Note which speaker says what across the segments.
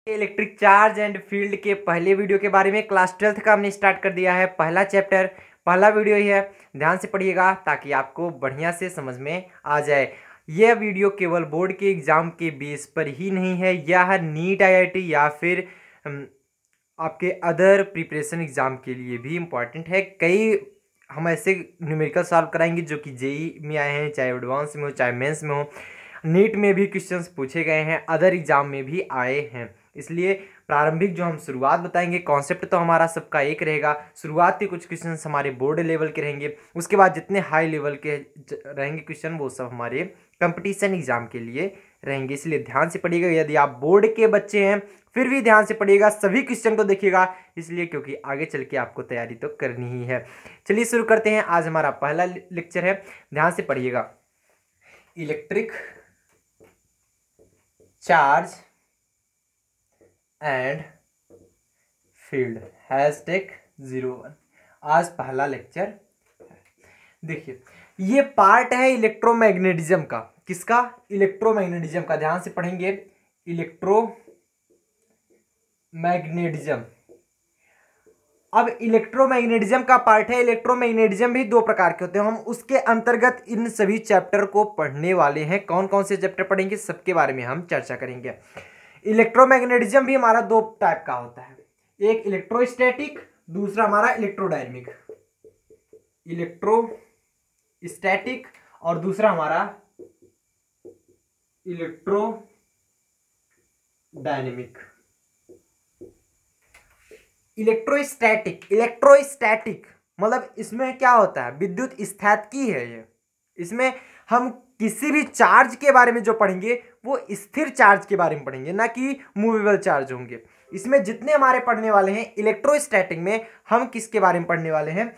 Speaker 1: Electric charge and field के पहले video के बारे में क्लास 12th का हमने स्टार्ट कर दिया है। पहला चैप्टर पहला वीडियो ही है, ध्यान से पढ़िएगा ताकि आपको बढ़िया से समझ में आ जाए। यह वीडियो केवल बोर्ड के एग्जाम के बेस पर ही नहीं है, यह नीट आईआईटी या फिर आपके अदर प्रिपरेशन एग्जाम के लिए भी इम्पॉर्टेंट है। कई हम ऐसे न्यूमेरिकल सॉल्व कराएंगे जो कि जेई में आए हैं, चाहे एडवांस में हो चाहे मेंस में हो, नीट में भी क्वेश्चंस पूछे गए हैं, अदर एग्जाम में भी आए हैं। इसलिए प्रारंभिक जो हम शुरुआत बताएंगे, कॉन्सेप्ट तो हमारा सबका एक रहेगा। शुरुआत के कुछ क्वेश्चन हमारे बोर्ड लेवल के रहेंगे, उसके बाद जितने हाई लेवल के रहेंगे क्वेश्चन वो सब हमारे कंपटीशन एग्जाम के लिए रहेंगे। इसलिए ध्यान से पढ़िएगा। यदि आप बोर्ड के बच्चे हैं फिर भी ध्यान से पढ़िएगा, सभी क्वेश्चन को देखिएगा, इसलिए क्योंकि आगे चल के आपको तैयारी तो करनी ही है। चलिए शुरू करते हैं। आज हमारा पहला लेक्चर है, ध्यान से पढ़िएगा। इलेक्ट्रिक चार्ज एंड फील्ड #01 आज पहला लेक्चर। देखिए ये पार्ट है इलेक्ट्रोमैग्नेटिज्म का। किसका? इलेक्ट्रोमैग्नेटिज्म का। ध्यान से पढ़ेंगे। इलेक्ट्रोमैग्नेटिज्म। अब इलेक्ट्रोमैग्नेटिज्म का पार्ट है। इलेक्ट्रोमैग्नेटिज्म भी दो प्रकार के होते हैं, हम उसके अंतर्गत इन सभी चैप्टर को पढ़ने वाले हैं। कौन कौन से चैप्टर पढ़ेंगे सबके बारे में हम चर्चा करेंगे। इलेक्ट्रोमैग्नेटिज्म भी हमारा दो टाइप का होता है, एक इलेक्ट्रोस्टैटिक, दूसरा हमारा इलेक्ट्रोडायनेमिक। इलेक्ट्रोस्टैटिक और दूसरा हमारा इलेक्ट्रोडायनेमिक। इलेक्ट्रोस्टैटिक मतलब इसमें क्या होता है, विद्युत स्थैतिकी है ये। इसमें हम किसी भी चार्ज के बारे में जो पढ़ेंगे वो स्थिर चार्ज के बारे में पढ़ेंगे, ना कि मूवेबल चार्ज होंगे। इसमें जितने हमारे पढ़ने वाले हैं इलेक्ट्रोस्टैटिक में, हम किसके बारे में पढ़ने वाले हैं?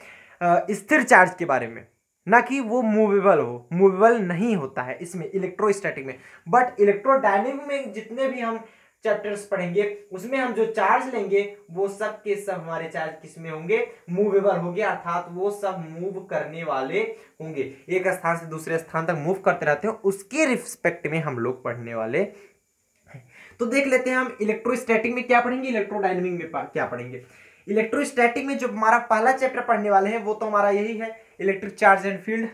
Speaker 1: स्थिर चार्ज के बारे में, ना कि वो मूवेबल हो। मूवेबल नहीं होता है इसमें इलेक्ट्रोस्टैटिक में। बट इलेक्ट्रोडायनेमिक में जितने भी हम चैप्टर्स पढ़ेंगे उसमें हम जो चार्ज लेंगे वो सब के सब हमारे चार्ज किसमें होंगे? मूवेबल होंगे, अर्थात वो सब मूव करने वाले होंगे, एक स्थान से दूसरे स्थान तक मूव करते रहते हैं, उसके रिस्पेक्ट में हम लोग पढ़ने वाले हैं। तो देख लेते हैं हम इलेक्ट्रोस्टैटिक में क्या पढ़ेंगे, इलेक्ट्रोडायनेमिक में क्या पढ़ेंगे। इलेक्ट्रोस्टैटिक में जो हमारा पहला चैप्टर पढ़ने वाले हैं वो तो हमारा यही है, इलेक्ट्रिक चार्ज एंड फील्ड,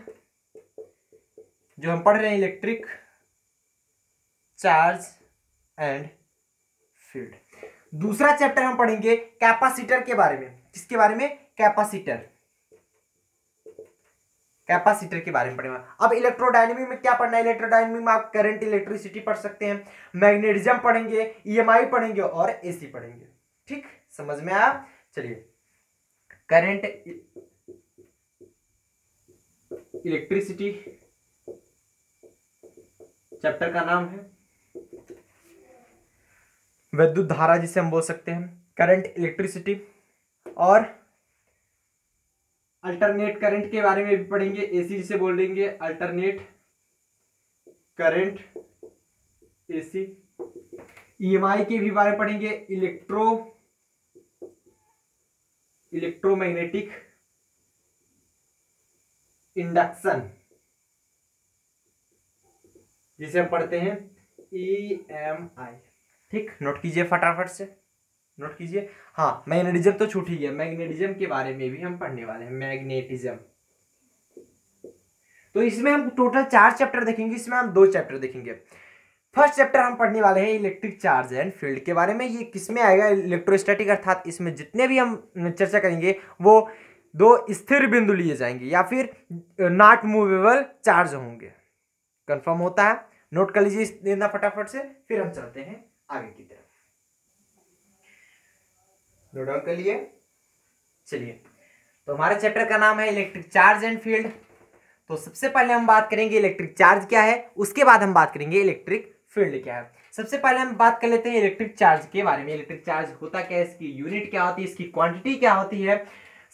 Speaker 1: जो हम पढ़ रहे हैं इलेक्ट्रिक चार्ज एंड फील्ड। दूसरा चैप्टर हम पढ़ेंगे कैपेसिटर के बारे में। किसके बारे में? कैपेसिटर के बारे में पढ़ेंगे। अब इलेक्ट्रोडायनेमिक में क्या पढ़ना है? इलेक्ट्रोडायनेमिक में आप करंट, इलेक्ट्रिसिटी पढ़ सकते हैं, मैग्नेटिज्म पढ़ेंगे, ईएमआई पढ़ेंगे और एसी पढ़ेंगे। ठीक, समझ में आया? चलिए, करंट, इलेक्ट्रिसिटी चैप्टर का नाम है, विद्युत धारा जिसे हम बोल सकते हैं, करंट, इलेक्ट्रिसिटी, और अल्टरनेट करंट के बारे में भी पढ़ेंगे, एसी जिसे बोल देंगे अल्टरनेट करंट, एसी। ईएमआई के भी बारे में पढ़ेंगे, इलेक्ट्रोमैग्नेटिक इंडक्शन जिसे हम पढ़ते हैं ईएमआई। ठीक, नोट कीजिए, फटाफट से नोट कीजिए। हाँ, मैग्नेटिज्म तो छूट ही गया, मैग्नेटिज्म के बारे में भी हम पढ़ने वाले हैं, मैग्नेटिज्म। तो इसमें हम टोटल 4 चैप्टर देखेंगे, इसमें हम 2 चैप्टर देखेंगे। फर्स्ट चैप्टर हम पढ़ने वाले हैं इलेक्ट्रिक चार्ज एंड फील्ड के बारे में। ये किसमें आएगा? इलेक्ट्रोस्टैटिक, अर्थात इसमें जितने भी हम चर्चा करेंगे वो 2 स्थिर बिंदु लिए जाएंगे या फिर नॉट मूवेबल चार्ज होंगे। कंफर्म होता है? नोट कर लीजिए देना फटाफट से, फिर हम चलते हैं आगे की तरफ। नोट डाउन कर लिए। चलिए, तो हमारे चैप्टर का नाम है इलेक्ट्रिक चार्ज एंड फील्ड। तो सबसे पहले हम बात करेंगे इलेक्ट्रिक चार्ज क्या है, उसके बाद हम बात करेंगे इलेक्ट्रिक फील्ड क्या है। सबसे पहले हम बात कर लेते हैं इलेक्ट्रिक चार्ज के बारे में। इलेक्ट्रिक चार्ज होता क्या है, इसकी यूनिट क्या होती है, इसकी क्वांटिटी क्या होती है,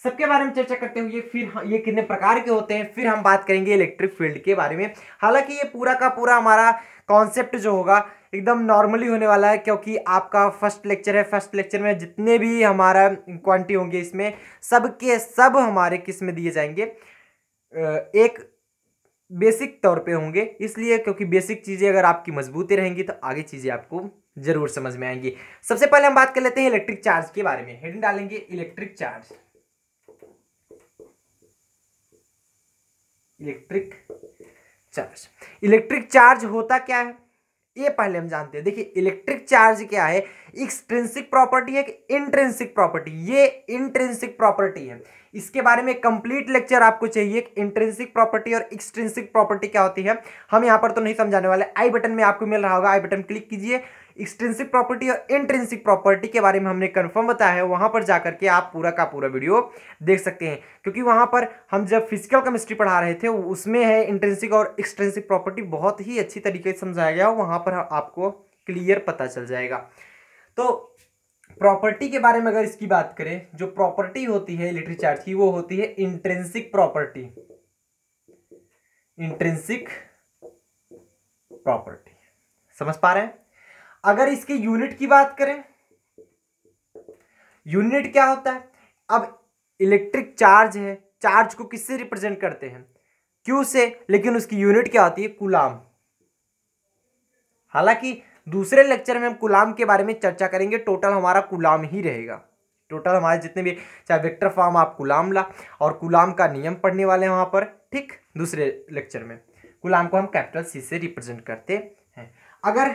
Speaker 1: सबके बारे में चर्चा करते हुए फिर ये कितने प्रकार के होते हैं, फिर हम बात करेंगे इलेक्ट्रिक फील्ड के बारे में। हालांकि ये पूरा का पूरा हमारा कॉन्सेप्ट जो होगा एकदम नॉर्मली होने वाला है, क्योंकि आपका फर्स्ट लेक्चर है। फर्स्ट लेक्चर में जितने भी हमारा क्वांटिटी होंगे इसमें सब के सब हमारे किस में दिए जाएंगे, एक बेसिक तौर पे होंगे। इसलिए क्योंकि बेसिक चीज़ें अगर आपकी मजबूती रहेंगी तो आगे चीज़ें आपको जरूर समझ में आएंगी। सबसे पहले हम बात कर लेते हैं इलेक्ट्रिक चार्ज के बारे में। हेडिंग डालेंगे electric charge. Electric charge, electric charge होता क्या है ये पहले हम जानते हैं। देखिए इलेक्ट्रिक चार्ज क्या है, एक्सट्रिंसिक प्रॉपर्टी है कि इंट्रिंसिक प्रॉपर्टी। ये इंट्रिंसिक प्रॉपर्टी है, इसके बारे में कंप्लीट लेक्चर आपको चाहिए कि इंट्रिंसिक प्रॉपर्टी और एक्सट्रिंसिक प्रॉपर्टी क्या होती है। हम यहाँ पर तो नहीं समझाने वाले, आई बटन में आपको मिल रहा होगा, आई बटन क्लिक कीजिए। एक्सट्रिंसिक प्रॉपर्टी और इंट्रिंसिक प्रॉपर्टी के बारे में हमने कंफर्म बताया है, वहां पर जाकर के आप पूरा का पूरा वीडियो देख सकते हैं, क्योंकि वहां पर हम जब फिजिकल केमिस्ट्री पढ़ा रहे थे उसमें है इंट्रिंसिक और एक्सट्रिंसिक प्रॉपर्टी बहुत ही अच्छी तरीके से समझाया गया, वहां पर आपको क्लियर पता चल जाएगा। तो प्रॉपर्टी के बारे में अगर इसकी बात करें, जो प्रॉपर्टी होती है इलेक्ट्रिक चार्ज की वो होती है इंट्रिंसिक प्रॉपर्टी। इंट्रिंसिक प्रॉपर्टी समझ पा रहे हैं। अगर इसके यूनिट की बात करें, यूनिट क्या होता है, अब इलेक्ट्रिक चार्ज है, चार्ज को किससे रिप्रेजेंट करते हैं, क्यू से, लेकिन उसकी यूनिट क्या होती है, कूलाम। हालांकि दूसरे लेक्चर में हम कूलाम के बारे में चर्चा करेंगे, टोटल हमारा कूलाम ही रहेगा। टोटल हमारे जितने भी चाहे वेक्टर फॉर्म आप कूलाम ला और कूलाम का नियम पढ़ने वाले हैं वहां पर, ठीक। दूसरे लेक्चर में कूलाम को हम कैपिटल सी से रिप्रेजेंट करते हैं। अगर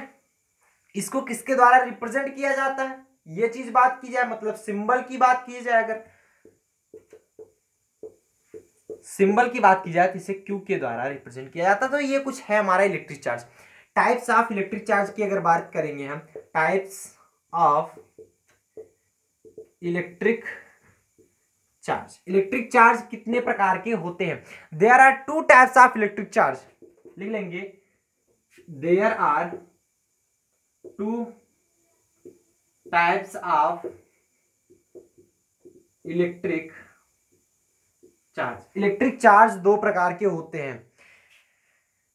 Speaker 1: इसको किसके द्वारा रिप्रेजेंट किया जाता है ये चीज बात की जाए, मतलब सिंबल की बात की जाए, अगर सिंबल की बात की जाए तो इसे क्यू के द्वारा रिप्रेजेंट किया जाता है। तो ये कुछ है हमारा electric charge. Types of electric charge की अगर बात करेंगे हम, types of electric charge, electric charge कितने प्रकार के होते हैं। There are two types of electric charge, लिख लेंगे, there are two types of electric charge. Electric charge दो प्रकार के होते हैं,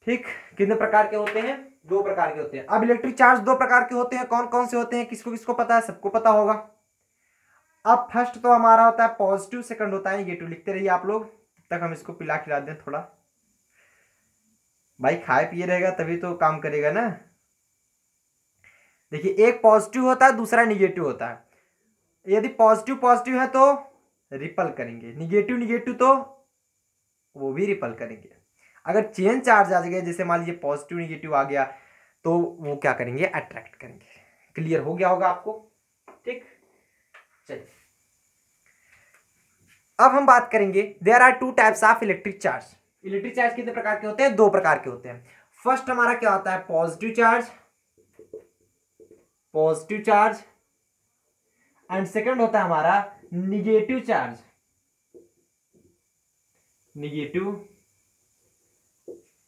Speaker 1: ठीक। कितने प्रकार के होते हैं, दो प्रकार के होते हैं। अब इलेक्ट्रिक चार्ज दो प्रकार के होते हैं, कौन कौन से होते हैं, किसको किसको पता है, सबको पता होगा। अब फर्स्ट तो हमारा होता है पॉजिटिव, सेकंड होता है नेगेटिव। लिखते रहिए आप लोग, तब तक हम इसको पिला खिला दें थोड़ा। भाई खाए पिए रहेगा तभी तो काम करेगा ना। देखिए एक पॉजिटिव होता है, दूसरा निगेटिव होता है। यदि पॉजिटिव पॉजिटिव है तो रिपल करेंगे, निगेटिव निगेटिव तो वो भी रिपल करेंगे। अगर चेन चार्ज आ गया, जैसे मान लीजिए पॉजिटिव निगेटिव आ गया, तो वो क्या करेंगे, अट्रैक्ट करेंगे। क्लियर हो गया होगा आपको, ठीक। चलिए अब हम बात करेंगे, there are two types of electric charge. Electric charge कितने प्रकार के होते हैं, दो प्रकार के होते हैं। फर्स्ट हमारा क्या होता है, positive charge, positive charge, and second होता है हमारा negative charge, negative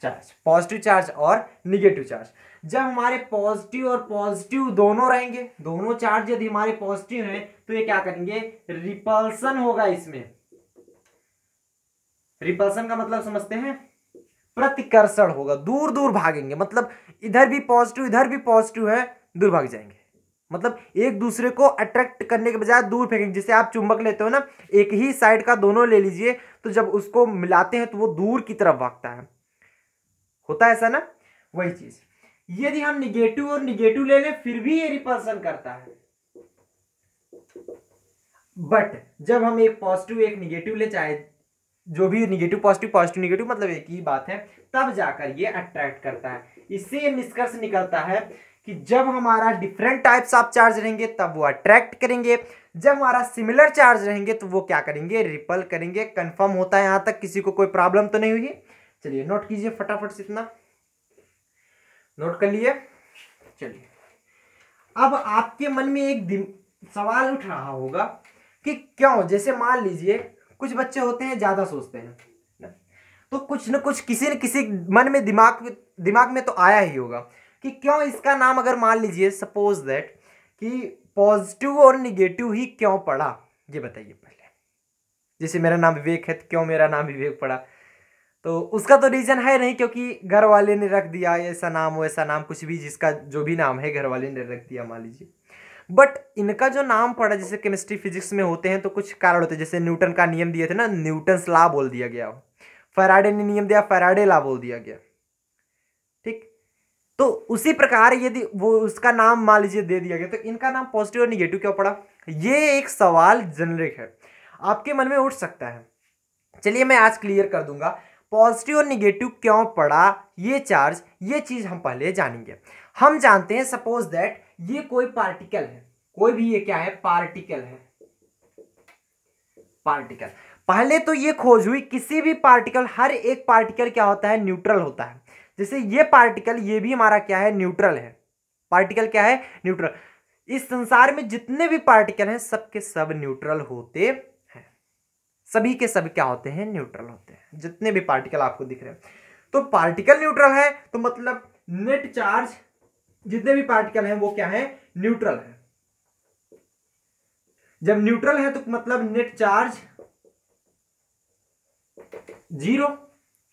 Speaker 1: charge. Positive charge और निगेटिव चार्ज, जब हमारे पॉजिटिव और पॉजिटिव दोनों रहेंगे, दोनों चार्ज यदि हमारे पॉजिटिव हैं तो ये क्या करेंगे, रिपल्सन होगा इसमें। रिपल्सन का मतलब समझते हैं, प्रतिकर्षण होगा, दूर दूर भागेंगे। मतलब इधर भी पॉजिटिव है, दूर भाग जाएंगे। मतलब एक दूसरे को अट्रैक्ट करने के बजाय दूर फेंकेंगे। जैसे आप चुंबक लेते हो ना, एक ही साइड का दोनों ले लीजिए, तो जब उसको मिलाते हैं तो वो दूर की तरफ भागता है, होता है ऐसा ना, वही चीज। यदि हम निगेटिव और निगेटिव ले लें फिर भी ये रिपल्सन करता है, बट जब हम एक पॉजिटिव एक निगेटिव ले, चाहे जो भी निगेटिव पॉजिटिव पॉजिटिव निगेटिव मतलब एक ही बात है, तब जाकर ये अट्रैक्ट करता है। इससे ये निष्कर्ष निकलता है कि जब हमारा डिफरेंट टाइप्स ऑफ चार्ज रहेंगे तब वो अट्रैक्ट करेंगे, जब हमारा सिमिलर चार्ज रहेंगे तो वो क्या करेंगे, रिपल करेंगे। कंफर्म होता है यहां तक, किसी को कोई प्रॉब्लम तो नहीं हुई। चलिए नोट कीजिए फटाफट से, इतना नोट कर लिए। चलिए अब आपके मन में एक सवाल उठ रहा होगा कि क्यों, जैसे मान लीजिए कुछ बच्चे होते हैं ज्यादा सोचते हैं, तो कुछ न कुछ किसी न किसी मन में दिमाग में तो आया ही होगा कि क्यों इसका नाम, अगर मान लीजिए सपोज दैट कि पॉजिटिव और निगेटिव ही क्यों पड़ा, ये बताइए पहले। जैसे मेरा नाम विवेक है तो क्यों मेरा नाम विवेक पड़ा, तो उसका तो रीजन है नहीं, क्योंकि घर वाले ने रख दिया, ऐसा नाम वैसा नाम, कुछ भी जिसका जो भी नाम है घर वाले ने रख दिया मान लीजिए। बट इनका जो नाम पड़ा, जैसे केमिस्ट्री फिजिक्स में होते हैं तो कुछ कारण होते हैं। जैसे न्यूटन का नियम दिए थे ना, न्यूटन्स लॉ बोल दिया गया, फैराडे ने नियम दिया, फैराडे लॉ बोल दिया गया, ठीक। तो उसी प्रकार यदि वो उसका नाम मान लीजिए दे दिया गया, तो इनका नाम पॉजिटिव और निगेटिव क्यों पड़ा? ये एक सवाल जनरिक है, आपके मन में उठ सकता है। चलिए मैं आज क्लियर कर दूंगा पॉजिटिव और निगेटिव क्यों पड़ा, ये चार्ज, ये चीज हम पहले जानेंगे। हम जानते हैं सपोज दैट ये कोई पार्टिकल है, कोई भी ये क्या है, पार्टिकल है। पार्टिकल, पहले तो ये खोज हुई किसी भी पार्टिकल, हर एक पार्टिकल क्या होता है, न्यूट्रल होता है। जैसे ये पार्टिकल, ये भी हमारा क्या है, न्यूट्रल है। पार्टिकल क्या है, न्यूट्रल। इस संसार में जितने भी पार्टिकल हैं सब के सब न्यूट्रल होते हैं, सभी के सब क्या होते हैं, न्यूट्रल होते हैं, जितने भी पार्टिकल आपको दिख रहे हैं। तो पार्टिकल न्यूट्रल है तो मतलब नेट चार्ज, जितने भी पार्टिकल हैं वो क्या है, न्यूट्रल है। जब न्यूट्रल है तो मतलब नेट चार्ज जीरो।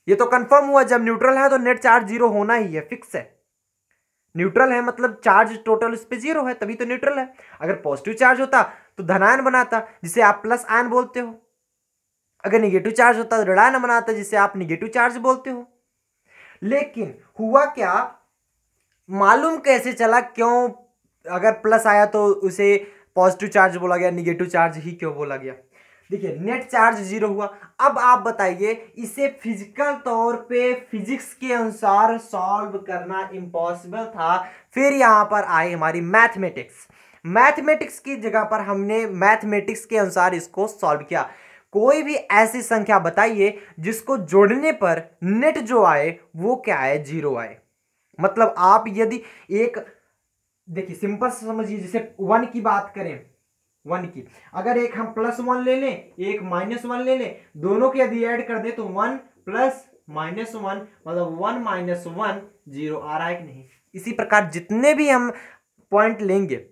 Speaker 1: ये तो कंफर्म हुआ, जब न्यूट्रल है तो नेट चार्ज जीरो होना ही है, फिक्स है। न्यूट्रल है मतलब चार्ज टोटल उस पे जीरो है, तभी तो न्यूट्रल है। अगर पॉजिटिव चार्ज होता तो धनायन बनाता, जिसे आप प्लस आयन बोलते हो। अगर निगेटिव चार्ज होता तो ऋणायन बनाता, जिसे आप निगेटिव चार्ज बोलते हो। लेकिन हुआ क्या, मालूम कैसे चला, क्यों अगर प्लस आया तो उसे पॉजिटिव चार्ज बोला गया, निगेटिव चार्ज ही क्यों बोला गया? देखिए नेट चार्ज जीरो हुआ। अब आप बताइए, इसे फिजिकल तौर पे फिजिक्स के अनुसार सॉल्व करना इम्पॉसिबल था। फिर यहां पर आई हमारी मैथमेटिक्स। मैथमेटिक्स की जगह पर हमने मैथमेटिक्स के अनुसार इसको सॉल्व किया। कोई भी ऐसी संख्या बताइए जिसको जोड़ने पर नेट जो आए वो क्या आए, जीरो आए। मतलब आप यदि एक, देखिए सिंपल समझिए, जैसे वन की बात करें, वन की अगर एक हम प्लस वन ले लें, एक माइनस वन ले लें, दोनों के यदि ऐड कर दे तो वन प्लस माइनस वन मतलब वन माइनस वन जीरो आ रहा है कि नहीं? इसी प्रकार जितने भी हम पॉइंट लेंगे,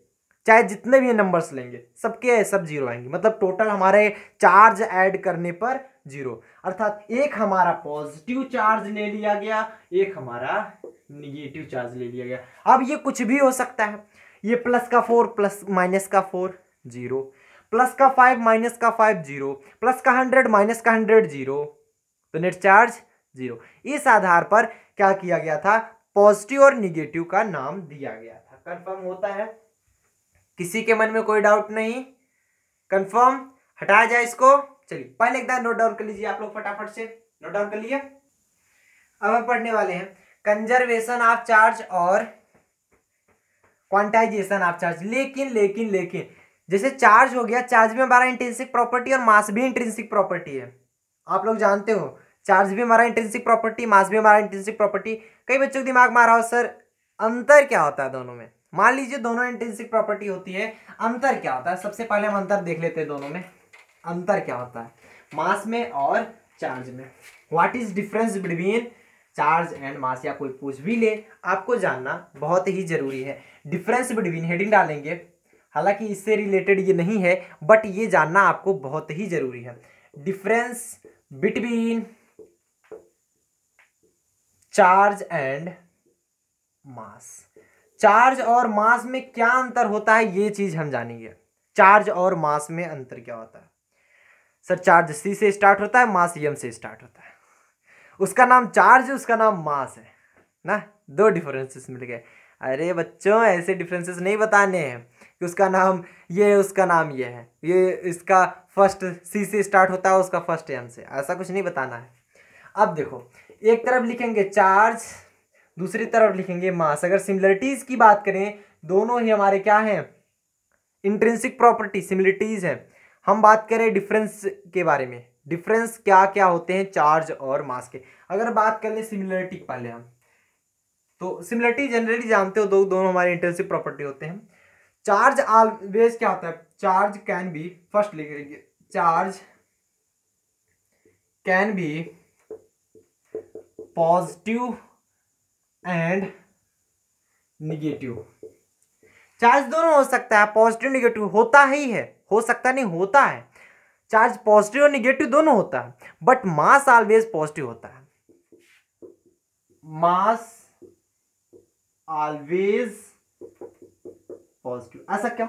Speaker 1: चाहे जितने भी नंबर्स लेंगे, सबके सब जीरो आएंगे। मतलब टोटल हमारे चार्ज ऐड करने पर जीरो, अर्थात एक हमारा पॉजिटिव चार्ज ले लिया गया, एक हमारा निगेटिव चार्ज ले लिया गया। अब ये कुछ भी हो सकता है, ये प्लस का 4 प्लस माइनस का 4 जीरो, प्लस का 5 माइनस का 5 जीरो, प्लस का 100 माइनस का 100 जीरो, तो नेट चार्ज जीरो। इस आधार पर क्या किया गया था, पॉजिटिव और निगेटिव का नाम दिया गया था। कंफर्म होता है? किसी के मन में कोई डाउट नहीं? कंफर्म? हटाया जाए इसको। चलिए पहले एक बार नोट डाउन कर लीजिए आप लोग, फटाफट से नोट डाउन कर लिए। अब हम पढ़ने वाले हैं कंजर्वेशन ऑफ चार्ज और क्वांटाइजेशन ऑफ चार्ज। लेकिन जैसे चार्ज हो गया, चार्ज भी हमारा इंट्रिंसिक प्रॉपर्टी और मास भी इंट्रिंसिक प्रॉपर्टी है। आप लोग जानते हो चार्ज भी हमारा इंट्रिंसिक प्रॉपर्टी, मास भी हमारा इंट्रिंसिक प्रॉपर्टी। कई बच्चों के दिमाग में आ रहा हो सर अंतर क्या होता है दोनों में? मान लीजिए दोनों इंट्रिंसिक प्रॉपर्टी होती है, अंतर क्या होता है? सबसे पहले हम अंतर देख लेते हैं, दोनों में अंतर क्या होता है मास में और चार्ज में। What is difference between charge and mass, या कोई पूछ भी ले, आपको जानना बहुत ही जरूरी है। डिफरेंस बिटवीन हेडिंग डालेंगे, हालांकि इससे रिलेटेड ये नहीं है, बट ये जानना आपको बहुत ही जरूरी है। Difference between charge and mass. Charge और मास में क्या अंतर होता है, ये चीज हम जानेंगे। चार्ज और मास में अंतर क्या होता है? सर चार्ज सी से स्टार्ट होता है, मास एम से स्टार्ट होता है। उसका नाम चार्ज है, उसका नाम मास है ना, दो डिफरेंसेस मिल गए। अरे बच्चों ऐसे डिफरेंसेस नहीं बताने हैं कि उसका नाम ये है, उसका नाम ये है, ये इसका फर्स्ट सी से स्टार्ट होता है, उसका फर्स्ट एम से, ऐसा कुछ नहीं बताना है। अब देखो, एक तरफ लिखेंगे चार्ज, दूसरी तरफ लिखेंगे मास। अगर सिमिलरिटीज की बात करें, दोनों ही हमारे क्या हैं, इंट्रिंसिक प्रॉपर्टी, सिमिलरिटीज है। हम बात करें डिफरेंस के बारे में, डिफरेंस क्या क्या होते हैं चार्ज और मास के। अगर बात कर ले सिमिलरिटी पहले हम, तो सिमिलरिटी जनरली जानते हो, दोनों हमारे इंट्रिंसिक प्रॉपर्टी होते हैं। चार्ज ऑलवेज क्या होता है, चार्ज कैन बी, फर्स्ट लिखेंगे charge can be positive and negative. Charge दोनों हो सकता है, पॉजिटिव निगेटिव होता ही है, हो सकता नहीं होता है। चार्ज पॉजिटिव और निगेटिव दोनों होता है, बट मास ऑलवेज पॉजिटिव होता है। मास ऑलवेज पॉजिटिव। ऐसा क्यों?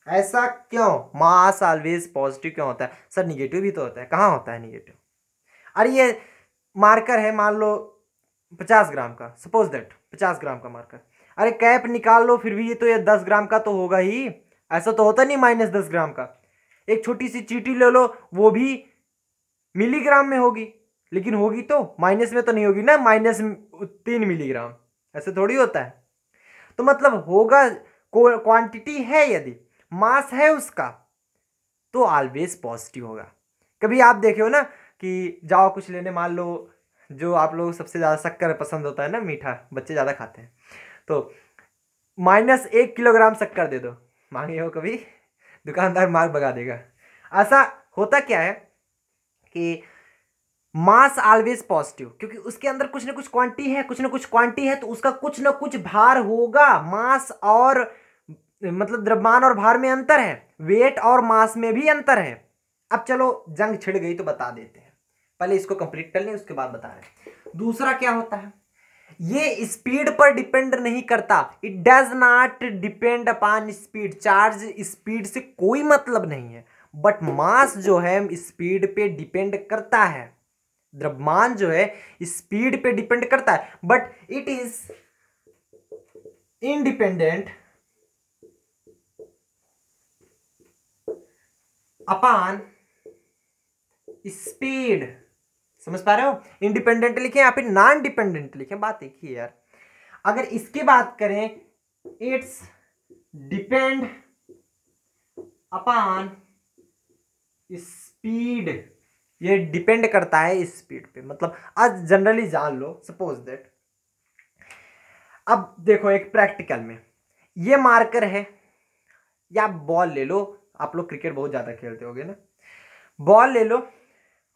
Speaker 1: ऐसा क्यों मास ऑलवेज पॉजिटिव क्यों होता है? सर निगेटिव भी तो होता है। कहाँ होता है निगेटिव? अरे ये मार्कर है, मान लो 50 ग्राम का, सपोज दैट 50 ग्राम का मार्कर। अरे कैप निकाल लो फिर भी ये तो ये 10 ग्राम का तो होगा ही, ऐसा तो होता नहीं -10 ग्राम का। एक छोटी सी चींटी ले लो, वो भी मिलीग्राम में होगी, लेकिन होगी तो माइनस में तो नहीं होगी ना, -3 मिलीग्राम, ऐसे थोड़ी होता है। तो मतलब होगा, क्वांटिटी है, यदि मास है उसका तो ऑलवेज पॉजिटिव होगा। कभी आप देखे हो ना कि जाओ कुछ लेने, मान लो जो आप लोग सबसे ज़्यादा शक्कर पसंद होता है ना, मीठा बच्चे ज़्यादा खाते हैं, तो -1 किलोग्राम शक्कर दे दो, मांगे हो कभी? दुकानदार मार भगा देगा। ऐसा होता क्या है कि मास ऑलवेज पॉजिटिव, क्योंकि उसके अंदर कुछ ना कुछ क्वांटिटी है, कुछ ना कुछ क्वांटिटी है, तो उसका कुछ ना कुछ भार होगा। मास और मतलब द्रव्यमान और भार में अंतर है, वेट और मास में भी अंतर है। अब चलो जंग छिड़ गई तो बता देते हैं, पहले इसको कंप्लीट कर लें उसके बाद बता रहे हैं। दूसरा क्या होता है, ये स्पीड पर डिपेंड नहीं करता, it does not depend upon speed. Charge speed से कोई मतलब नहीं है, बट मास जो है स्पीड पे डिपेंड करता है, द्रव्यमान जो है स्पीड पे डिपेंड करता है, but it is independent upon speed. समझ पा रहे हो? इंडिपेंडेंट लिखे या फिर नॉन डिपेंडेंट लिखे, बात एक ही है यार। अगर इसकी बात करें, इट्स डिपेंड अपॉन स्पीड, ये डिपेंड करता है स्पीड पे। मतलब आज जनरली जान लो, सपोज दैट, अब देखो एक प्रैक्टिकल में ये मार्कर है, या बॉल ले लो, आप लोग क्रिकेट बहुत ज्यादा खेलते होगे ना, बॉल ले लो।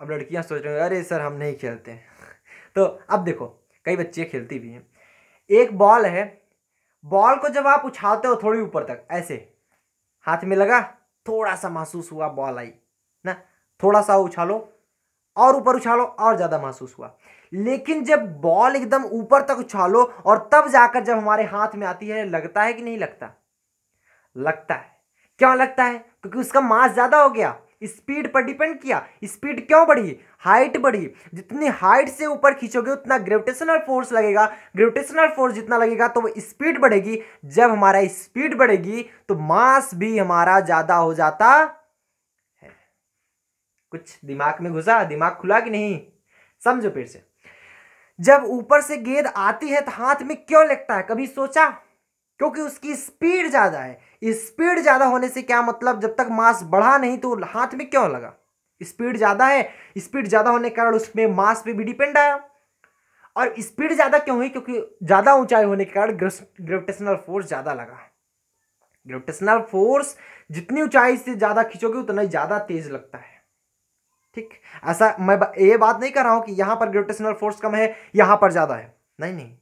Speaker 1: अब लड़कियां सोच रही हैं अरे सर हम नहीं खेलते हैं तो अब देखो कई बच्चे खेलती भी हैं। एक बॉल है, बॉल को जब आप उछालते हो थोड़ी ऊपर तक, ऐसे हाथ में लगा, थोड़ा सा महसूस हुआ बॉल आई ना, थोड़ा सा उछालो और ऊपर उछालो और ज्यादा महसूस हुआ। लेकिन जब बॉल एकदम ऊपर तक उछालो और तब जाकर जब हमारे हाथ में आती है, लगता है कि नहीं लगता? लगता है। क्यों लगता है? क्योंकि उसका मास ज्यादा हो गया, स्पीड पर डिपेंड किया। स्पीड क्यों बढ़ी? हाइट बढ़ी। जितनी हाइट से ऊपर खींचोगे उतना ग्रेविटेशनल फोर्स लगेगा, ग्रेविटेशनल फोर्स जितना लगेगा तो वो स्पीड बढ़ेगी। जब हमारा स्पीड बढ़ेगी तो मास भी हमारा ज्यादा हो जाता है। कुछ दिमाग में घुसा? दिमाग खुला कि नहीं? समझो फिर से। जब ऊपर से गेंद आती है तो हाथ में क्यों लगता है, कभी सोचा? क्योंकि उसकी स्पीड ज्यादा है। स्पीड ज्यादा होने से क्या मतलब, जब तक मास बढ़ा नहीं तो हाथ में क्यों लगा? स्पीड ज्यादा है, स्पीड ज्यादा होने के कारण उसमें मास पे भी डिपेंड आया। और स्पीड ज्यादा क्यों हुई? क्योंकि ज्यादा ऊंचाई होने के कारण ग्रेविटेशनल फोर्स ज्यादा लगा। ग्रेविटेशनल फोर्स जितनी ऊंचाई से ज्यादा खींचोगे उतना ही ज्यादा तेज लगता है। ठीक, ऐसा मैं ये बात नहीं कर रहा हूं कि यहां पर ग्रेविटेशनल फोर्स कम है यहां पर ज्यादा है, नहीं नहीं,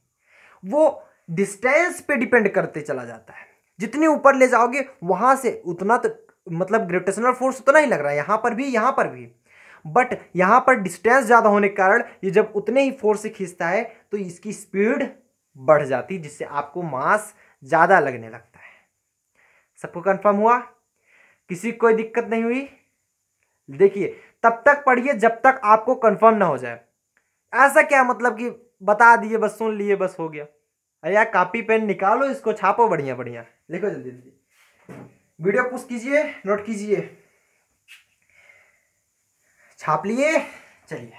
Speaker 1: वो डिस्टेंस पे डिपेंड करते चला जाता है। जितनी ऊपर ले जाओगे वहां से उतना तो मतलब ग्रेविटेशनल फोर्स उतना ही लग रहा है, यहां पर भी यहां पर भी, बट यहां पर डिस्टेंस ज्यादा होने के कारण ये जब उतने ही फोर्स से खींचता है तो इसकी स्पीड बढ़ जाती, जिससे आपको मास ज्यादा लगने लगता है। सबको कंफर्म हुआ? किसी को कोई दिक्कत नहीं हुई? देखिए तब तक पढ़िए जब तक आपको कंफर्म ना हो जाए। ऐसा क्या मतलब कि बता दिए बस, सुन लिए बस, हो गया? अरे यार कॉपी पेन निकालो, इसको छापो, बढ़िया बढ़िया लिखो, जल्दी जल्दी वीडियो पुश कीजिए, नोट कीजिए। छाप लिए? चलिए,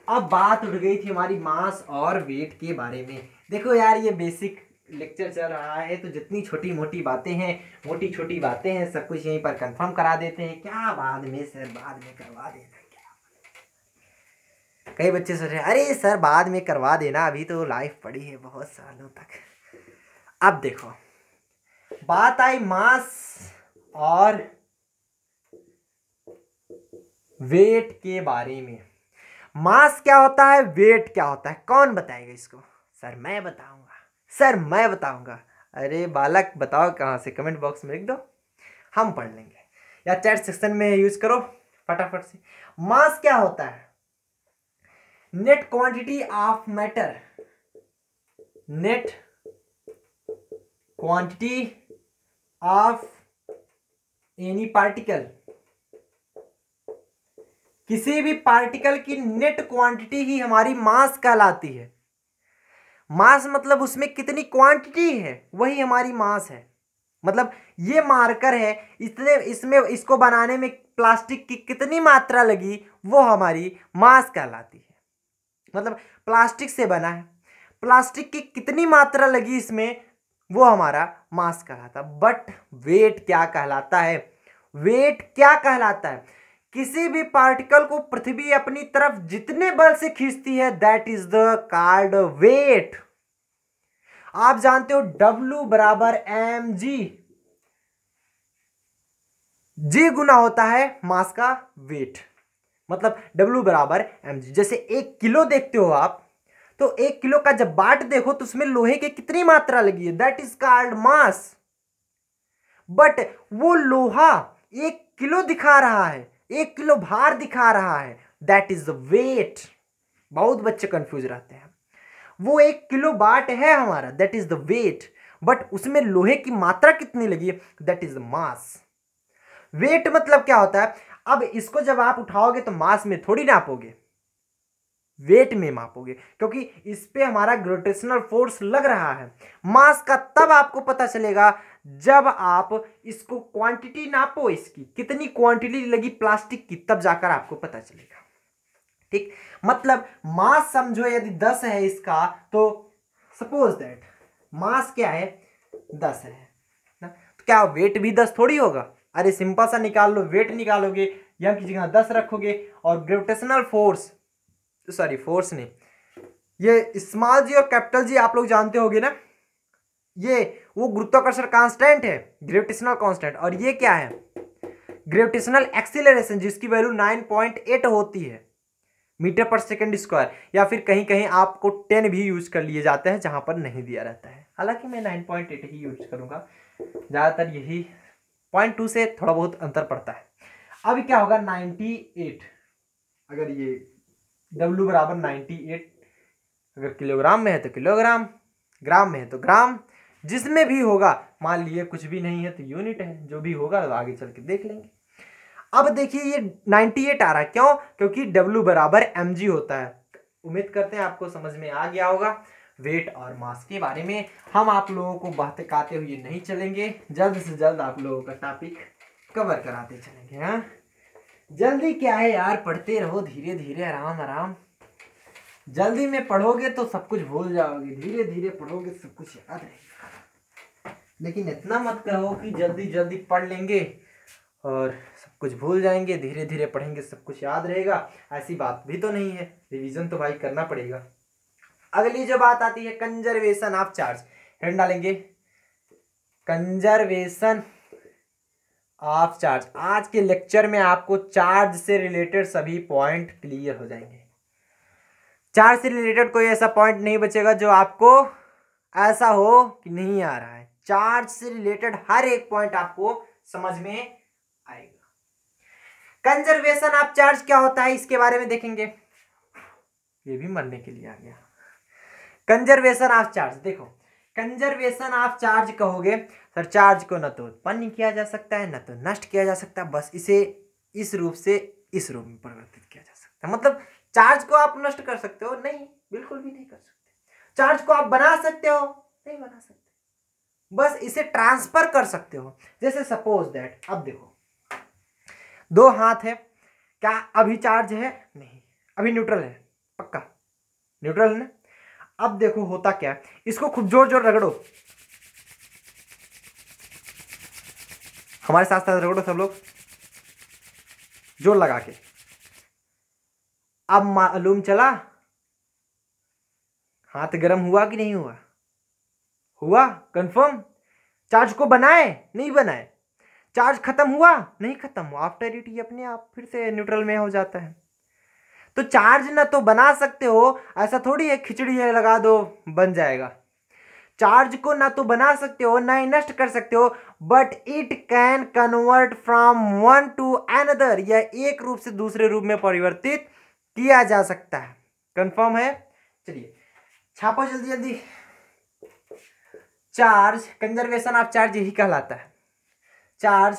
Speaker 1: अब बात उठ गई थी हमारी मास और वेट के बारे में। देखो यार ये बेसिक लेक्चर चल रहा है तो जितनी छोटी मोटी बातें हैं, मोटी छोटी बातें हैं, सब कुछ यहीं पर कंफर्म करा देते हैं। क्या बाद में सर, बाद में करवा देना क्या? कई बच्चे सोच रहे हैं अरे सर बाद में करवा देना, अभी तो लाइफ पड़ी है बहुत सालों तक। अब देखो बात आई मास और वेट के बारे में। मास क्या होता है, वेट क्या होता है, कौन बताएगा इसको? सर मैं बताऊंगा, सर मैं बताऊंगा। अरे बालक बताओ कहां से, कमेंट बॉक्स में लिख दो, हम पढ़ लेंगे, या चैट सेक्शन में यूज करो फटाफट से। मास क्या होता है? Net quantity of matter, net quantity of any particle, किसी भी पार्टिकल की नेट क्वांटिटी ही हमारी मास कहलाती है। मास मतलब उसमें कितनी क्वांटिटी है वही हमारी मास है। मतलब ये मार्कर है, इतने इसमें इसको बनाने में प्लास्टिक की कितनी मात्रा लगी वो हमारी मास कहलाती है। मतलब प्लास्टिक से बना है, प्लास्टिक की कितनी मात्रा लगी इसमें वो हमारा मास कहलाता है। बट वेट क्या कहलाता है? वेट क्या कहलाता है? किसी भी पार्टिकल को पृथ्वी अपनी तरफ जितने बल से खींचती है that is the called weight. आप जानते हो W बराबर mg, जी गुना होता है मास का वेट। मतलब W बराबर mg। जैसे 1 किलो देखते हो आप, तो 1 किलो का जब बाट देखो तो उसमें लोहे की कितनी मात्रा लगी है that is called mass. But वो लोहा 1 किलो दिखा रहा है, 1 किलो भार दिखा रहा है, दैट इज द वेट। बहुत बच्चे कंफ्यूज रहते हैं। वो 1 किलो बाट है हमारा, that is the weight, but उसमें लोहे की मात्रा कितनी लगी है that is the mass. Weight मतलब क्या होता है? अब इसको जब आप उठाओगे तो मास में थोड़ी नापोगे, वेट में मापोगे, क्योंकि इस पे हमारा ग्रेविटेशनल फोर्स लग रहा है। मास का तब आपको पता चलेगा जब आप इसको क्वांटिटी नापो, इसकी कितनी क्वांटिटी लगी प्लास्टिक की, तब जाकर आपको पता चलेगा। ठीक, मतलब मास समझो यदि 10 है इसका, तो सपोज दैट मास क्या है 10 है ना, तो क्या वेट भी 10 थोड़ी होगा? अरे सिंपल सा निकाल लो, वेट निकालोगे, यम की जगह 10 रखोगे और ग्रेविटेशनल फोर्स, सॉरी फोर्स नहीं, ये स्मॉल जी और कैपिटल जी आप लोग जानते होगे ना, ये वो गुरुत्वाकर्षण कांस्टेंट है, ग्रेविटेशनल कांस्टेंट, और ये क्या है ग्रेविटेशनल एक्सीलरेशन, जिसकी वैल्यू 9.8 होती है मीटर पर सेकंड स्क्वायर, या फिर कहीं कहीं आपको 10 भी यूज कर लिए जाते हैं जहां पर नहीं दिया रहता है। हालांकि मैं 9.8 ही यूज करूंगा, ज्यादातर यही 0.2 से थोड़ा बहुत अंतर पड़ता है। अब क्या होगा 98, अगर ये W बराबर 98, अगर किलोग्राम में है तो किलोग्राम, ग्राम में है तो ग्राम, जिसमें भी होगा, मान लिए कुछ भी नहीं है तो यूनिट है, जो भी होगा तो आगे चल के देख लेंगे। अब देखिए ये 98 आ रहा है, क्यों? क्योंकि W बराबर mg होता है। उम्मीद करते हैं आपको समझ में आ गया होगा। वेट और मास के बारे में हम आप लोगों को बहकाते हुए नहीं चलेंगे, जल्द से जल्द आप लोगों का टॉपिक कवर कराते चलेंगे। हाँ, जल्दी क्या है यार, पढ़ते रहो धीरे धीरे, आराम आराम। जल्दी में पढ़ोगे तो सब कुछ भूल जाओगे, धीरे धीरे पढ़ोगे सब कुछ याद रहेगा। लेकिन इतना मत करो कि जल्दी जल्दी पढ़ लेंगे और सब कुछ भूल जाएंगे, धीरे धीरे पढ़ेंगे सब कुछ याद रहेगा, ऐसी बात भी तो नहीं है। रिवीजन तो भाई करना पड़ेगा। अगली जो बात आती है कंजर्वेशन ऑफ चार्ज, हेड डालेंगे कंजर्वेशन ऑफ चार्ज। आज के लेक्चर में आपको चार्ज से रिलेटेड सभी पॉइंट क्लियर हो जाएंगे। चार्ज से रिलेटेड कोई ऐसा पॉइंट नहीं बचेगा जो आपको ऐसा हो कि नहीं आ रहा है। चार्ज से रिलेटेड हर एक पॉइंट आपको समझ में आएगा। कंजर्वेशन ऑफ चार्ज क्या होता है इसके बारे में देखेंगे। ये भी मरने के लिए आ गया। कंजर्वेशन ऑफ चार्ज, देखो कंजर्वेशन ऑफ चार्ज कहोगे सर, चार्ज को न तो उत्पन्न किया जा सकता है न तो नष्ट किया जा सकता, बस इसे इस रूप से इस रूप में परिवर्तित किया जा सकता है। मतलब चार्ज को आप नष्ट कर सकते हो? नहीं, बिल्कुल भी नहीं कर सकते। चार्ज को आप बना सकते हो? नहीं बना सकते, बस इसे ट्रांसफर कर सकते हो। जैसे सपोज दैट, अब देखो दो हाथ है, क्या अभी चार्ज है? नहीं, अभी न्यूट्रल है, पक्का न्यूट्रल है ना। अब देखो होता क्या है, इसको खूब जोर जोर रगड़ो, हमारे साथ साथ रगड़ो सब लोग जोर लगा के। अब मालूम चला हाथ गर्म हुआ कि नहीं हुआ? हुआ कंफर्म। चार्ज को बनाए? नहीं बनाए। चार्ज खत्म हुआ? नहीं खत्म हुआ। आफ्टर इट ये अपने आप फिर से न्यूट्रल में हो जाता है। तो चार्ज ना तो बना सकते हो, ऐसा थोड़ी है खिचड़ी है लगा दो बन जाएगा। चार्ज को ना तो बना सकते हो ना ही नष्ट कर सकते हो, but it can convert from one two another, यह एक रूप से दूसरे रूप में परिवर्तित किया जा सकता है। कंफर्म है? चलिए छापो जल्दी जल्दी। चार्ज, कंजर्वेशन ऑफ चार्ज यही कहलाता है। Charge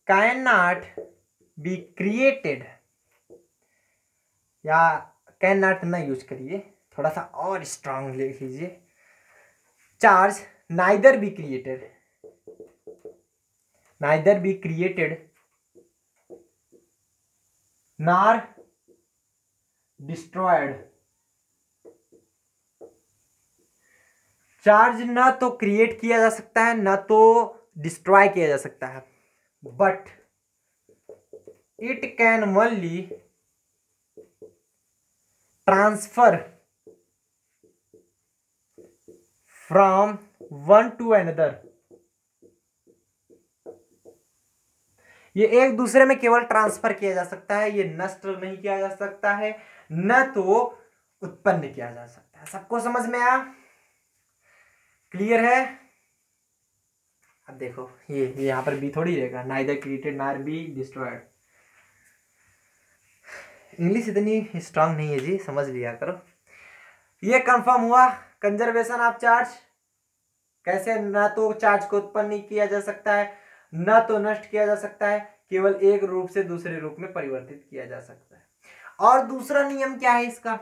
Speaker 1: can not be created, या कैन नॉट ना यूज करिए, थोड़ा सा और स्ट्रांग लिख लीजिए। Charge neither be created nor destroyed. Charge ना तो क्रिएट किया जा सकता है ना तो डिस्ट्रॉय किया जा सकता है, but it can only transfer from one two another. ये एक दूसरे में केवल ट्रांसफर किया जा सकता है, ये नष्ट नहीं किया जा सकता है, न तो उत्पन्न किया जा सकता है। सबको समझ में आया? क्लियर है? अब देखो ये यहां पर बी थोड़ी रहेगा, neither created nor be destroyed. English इतनी स्ट्रांग नहीं है जी, समझ लिया करो। ये कंफर्म हुआ कंजर्वेशन ऑफ चार्ज। कैसे? ना तो चार्ज को उत्पन्न नहीं किया जा सकता है, ना तो नष्ट किया जा सकता है, केवल एक रूप से दूसरे रूप में परिवर्तित किया जा सकता है। और दूसरा नियम क्या है इसका?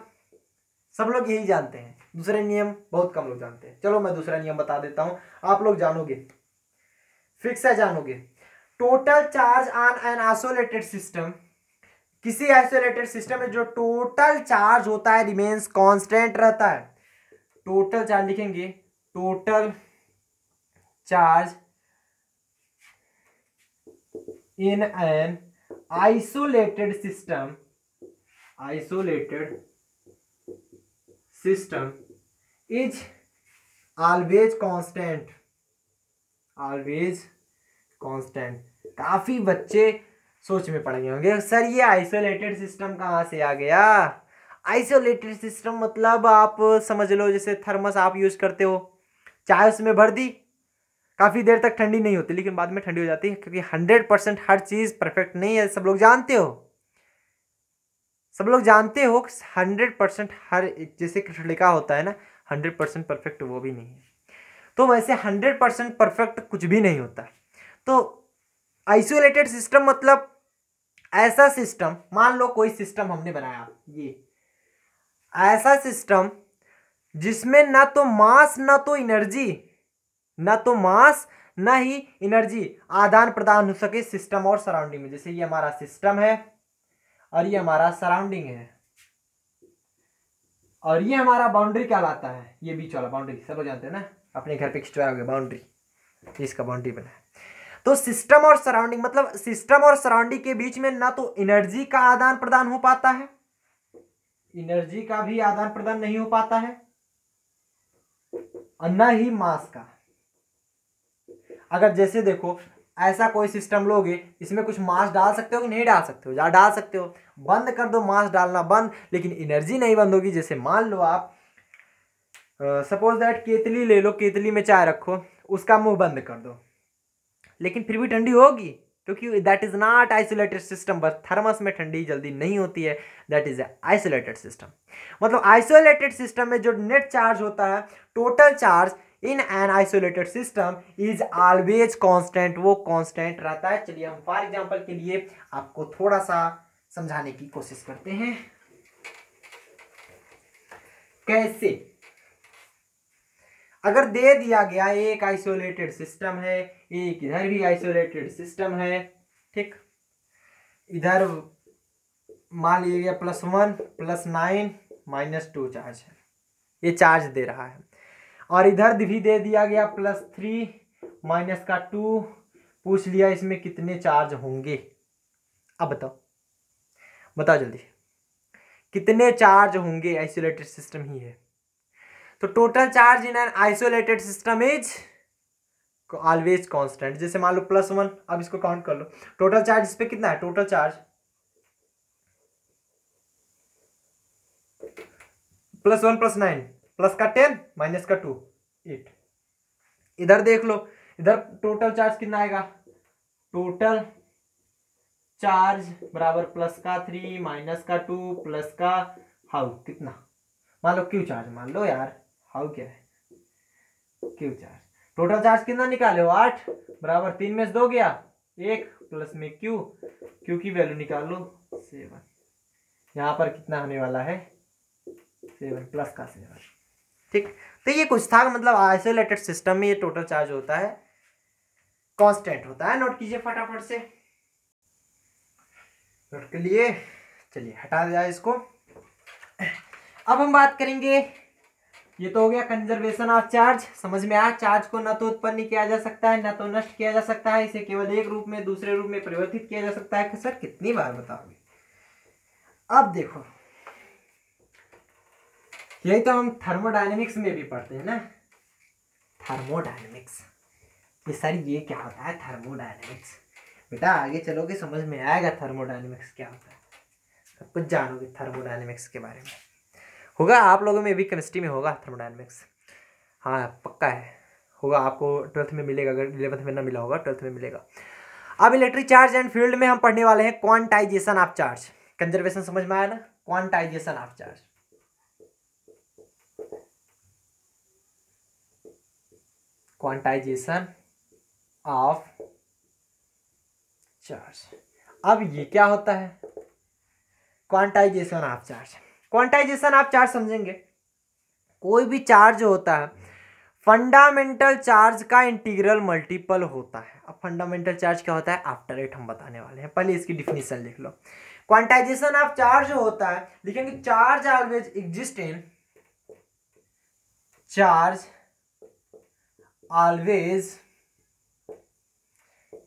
Speaker 1: सब लोग यही जानते हैं, दूसरे नियम बहुत कम लोग जानते हैं। चलो मैं दूसरा नियम बता देता हूं, आप लोग जानोगे, फिक्स है, जानोगे। Total charge on an isolated system, किसी आइसोलेटेड सिस्टम में जो टोटल चार्ज होता है रिमेन्स कांस्टेंट रहता है। टोटल चार्ज लिखेंगे, total charge in an isolated system is always constant. काफी बच्चे सोच में पड़ गए होंगे, सर ये आइसोलेटेड सिस्टम कहाँ से आ गया? आइसोलेटेड सिस्टम मतलब आप समझ लो जैसे थर्मस आप यूज करते हो, चाय उसमें भर दी, काफी देर तक ठंडी नहीं होती लेकिन बाद में ठंडी हो जाती है, क्योंकि 100% हर चीज परफेक्ट नहीं है। सब लोग जानते हो 100% हर जैसे लिखा होता है ना 100% परफेक्ट, वो भी नहीं है। तो वैसे 100% परफेक्ट कुछ भी नहीं होता। तो आइसोलेटेड सिस्टम मतलब ऐसा सिस्टम, मान लो कोई सिस्टम हमने बनाया, ये ऐसा सिस्टम जिसमें ना तो मास ना ही एनर्जी आदान प्रदान हो सके सिस्टम और सराउंडिंग में। जैसे ये हमारा सिस्टम है और ये हमारा सराउंडिंग है, और ये हमारा बाउंड्री कहलाता है, ये बीच वाला बाउंड्री सब लोग जानते हैं ना, अपने घर पे खिंचवाया होगा बाउंड्री, इसका बाउंड्री बना है। तो सिस्टम और सराउंडिंग मतलब सिस्टम और सराउंडिंग के बीच में ना तो एनर्जी का आदान प्रदान हो पाता है, एनर्जी का भी आदान प्रदान नहीं हो पाता है, और न ही मास का। अगर जैसे देखो ऐसा कोई सिस्टम लोगे, इसमें कुछ मास डाल सकते हो कि नहीं डाल सकते हो? डाल सकते हो, बंद कर दो मास डालना बंद, लेकिन एनर्जी नहीं बंद होगी। जैसे मान लो आप सपोज दैट केतली ले लो, केतली में चाय रखो, उसका मुंह बंद कर दो, लेकिन फिर भी ठंडी होगी, क्योंकि that is not isolated system. बस थर्मस में ठंडी जल्दी नहीं होती है, दैट इज आइसोलेटेड सिस्टम। मतलब आइसोलेटेड सिस्टम में जो नेट चार्ज होता है, total charge in an isolated system is always constant, वो कांस्टेंट रहता है। चलिए हम फॉर एग्जांपल के लिए आपको थोड़ा सा समझाने की कोशिश करते हैं। कैसे? अगर दे दिया गया एक आइसोलेटेड सिस्टम है, एक इधर भी आइसोलेटेड सिस्टम है, ठीक, इधर मान लिया गया +1 +9 -2 चार्ज है, ये चार्ज दे रहा है, और इधर भी दे दिया गया +3 -2, पूछ लिया इसमें कितने चार्ज होंगे। अब बताओ जल्दी कितने चार्ज होंगे? आइसोलेटेड सिस्टम ही है, तो total charge in an isolated system is always constant. जैसे मान लो +1, अब इसको काउंट कर लो, टोटल चार्ज इस पे कितना है? टोटल चार्ज +1 +9 प्लस का 10 माइनस का 2 8। इधर देख लो, इधर टोटल चार्ज कितना आएगा? टोटल चार्ज बराबर प्लस का 3 माइनस का 2 प्लस का हाउ कितना, मान लो क्यू चार्ज मान लो यार, हाउ क्या है? Q charge. टोटल चार्ज कितना निकाले हो? 8 बराबर 3 में से 2 गया 1 प्लस में क्यू की वैल्यू निकाल लो 7। यहां पर कितना होने वाला है? 7 प्लस का 7। ठीक, तो ये कुछ था, मतलब आइसोलेटेड सिस्टम में ये टोटल चार्ज होता है कांस्टेंट होता है। नोट कीजिए फटाफट से, नोट के लिए। चलिए हटा दिया इसको। अब हम बात करेंगे, ये तो हो गया कंजर्वेशन ऑफ चार्ज, समझ में आया। चार्ज को न तो उत्पन्न किया जा सकता है, न तो नष्ट किया जा सकता है, इसे केवल एक रूप में दूसरे रूप में परिवर्तित किया जा सकता है। सर कितनी बार बताओगे। अब देखो, यही तो हम थर्मोडायनेमिक्स में भी पढ़ते हैं ना, थर्मोडायनेमिक्स। ये सर ये क्या होता है थर्मोडायनेमिक्स? बेटा आगे चलोगे समझ में आएगा थर्मोडायनेमिक्स क्या होता है, सब कुछ जानोगे थर्मोडायनेमिक्स के बारे में। होगा आप लोगों में भी, केमिस्ट्री में होगा थर्मोडायनेमिक्स, हाँ पक्का है, होगा। आपको 12th में मिलेगा, अगर 11th में ना मिला होगा 12th में मिलेगा। अब इलेक्ट्रिक चार्ज एंड फील्ड में हम पढ़ने वाले हैं क्वांटाइजेशन ऑफ चार्ज। कंजर्वेशन समझ में आया ना, quantization of charge. Quantization of charge. अब ये क्या होता है quantization of charge? Quantization of charge समझेंगे, कोई भी चार्ज होता है फंडामेंटल चार्ज का इंटीग्रल मल्टीपल होता है। अब फंडामेंटल चार्ज क्या होता है आफ्टर इट हम बताने वाले हैं, पहले इसकी डिफिनीशन लिख लो। क्वांटाइजेशन ऑफ चार्ज होता है, लिखेंगे charge always exist in, charge always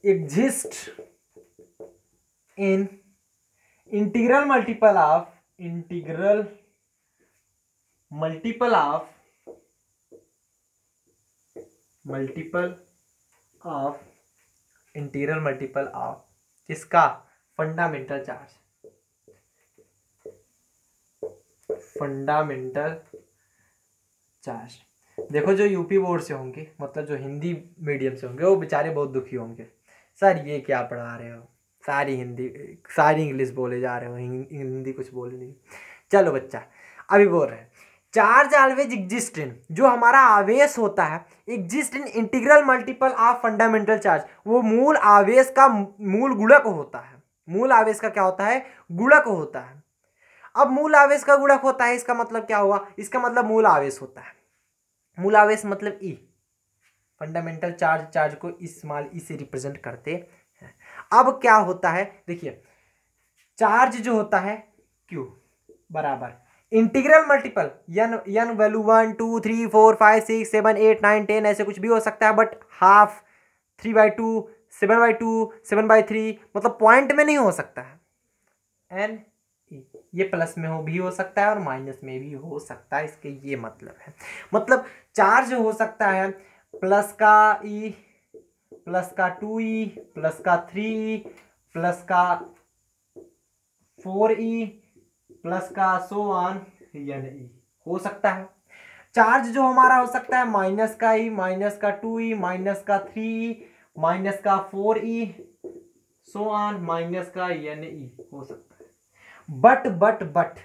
Speaker 1: exist in integral multiple of integral multiple of किसका फंडामेंटल चार्ज, फंडामेंटल चार्ज। देखो जो यूपी बोर्ड से होंगे, मतलब जो हिंदी मीडियम से होंगे, वो बेचारे बहुत दुखी होंगे, सर ये क्या पढ़ा रहे हो, सारी हिंदी सारी इंग्लिश बोले जा रहे हो, हिंदी कुछ बोले नहीं। चलो बच्चा अभी बोल रहे हैं, चार्ज ऑलवेज एग्जिस्ट इन, जो हमारा आवेश होता है, exist in integral multiple of fundamental charge, वो मूल आवेश का मूल गुणक होता है। मूल आवेश का क्या होता है गुणक होता है। अब मूल आवेश का गुणक होता है, इसका मतलब क्या हुआ, इसका मतलब मूल आवेश होता है। मूल आवेश मतलब ई, फंडामेंटल चार्ज, चार्ज को स्मॉल ई से रिप्रेजेंट करते हैं। अब क्या होता है देखिए, चार्ज जो होता है Q बराबर इंटीग्रल मल्टीपल n वैल्यू 1 2 3 4 5 6 7 8 9 10 ऐसे कुछ भी हो सकता है, बट हाफ 3/2 7/2 7/3 मतलब पॉइंट में नहीं हो सकता है। n ये प्लस में हो भी हो सकता है और माइनस में भी हो सकता है, इसके ये मतलब है, मतलब चार्ज हो सकता है प्लस का ई, प्लस का 2e, प्लस का 3e, प्लस का 4e, प्लस का सो ऑन यानी हो सकता है। चार्ज जो हमारा हो सकता है माइनस का ई, माइनस का 2e, माइनस का 3e, माइनस का 4e, सो ऑन माइनस का यानी हो सकता है। बट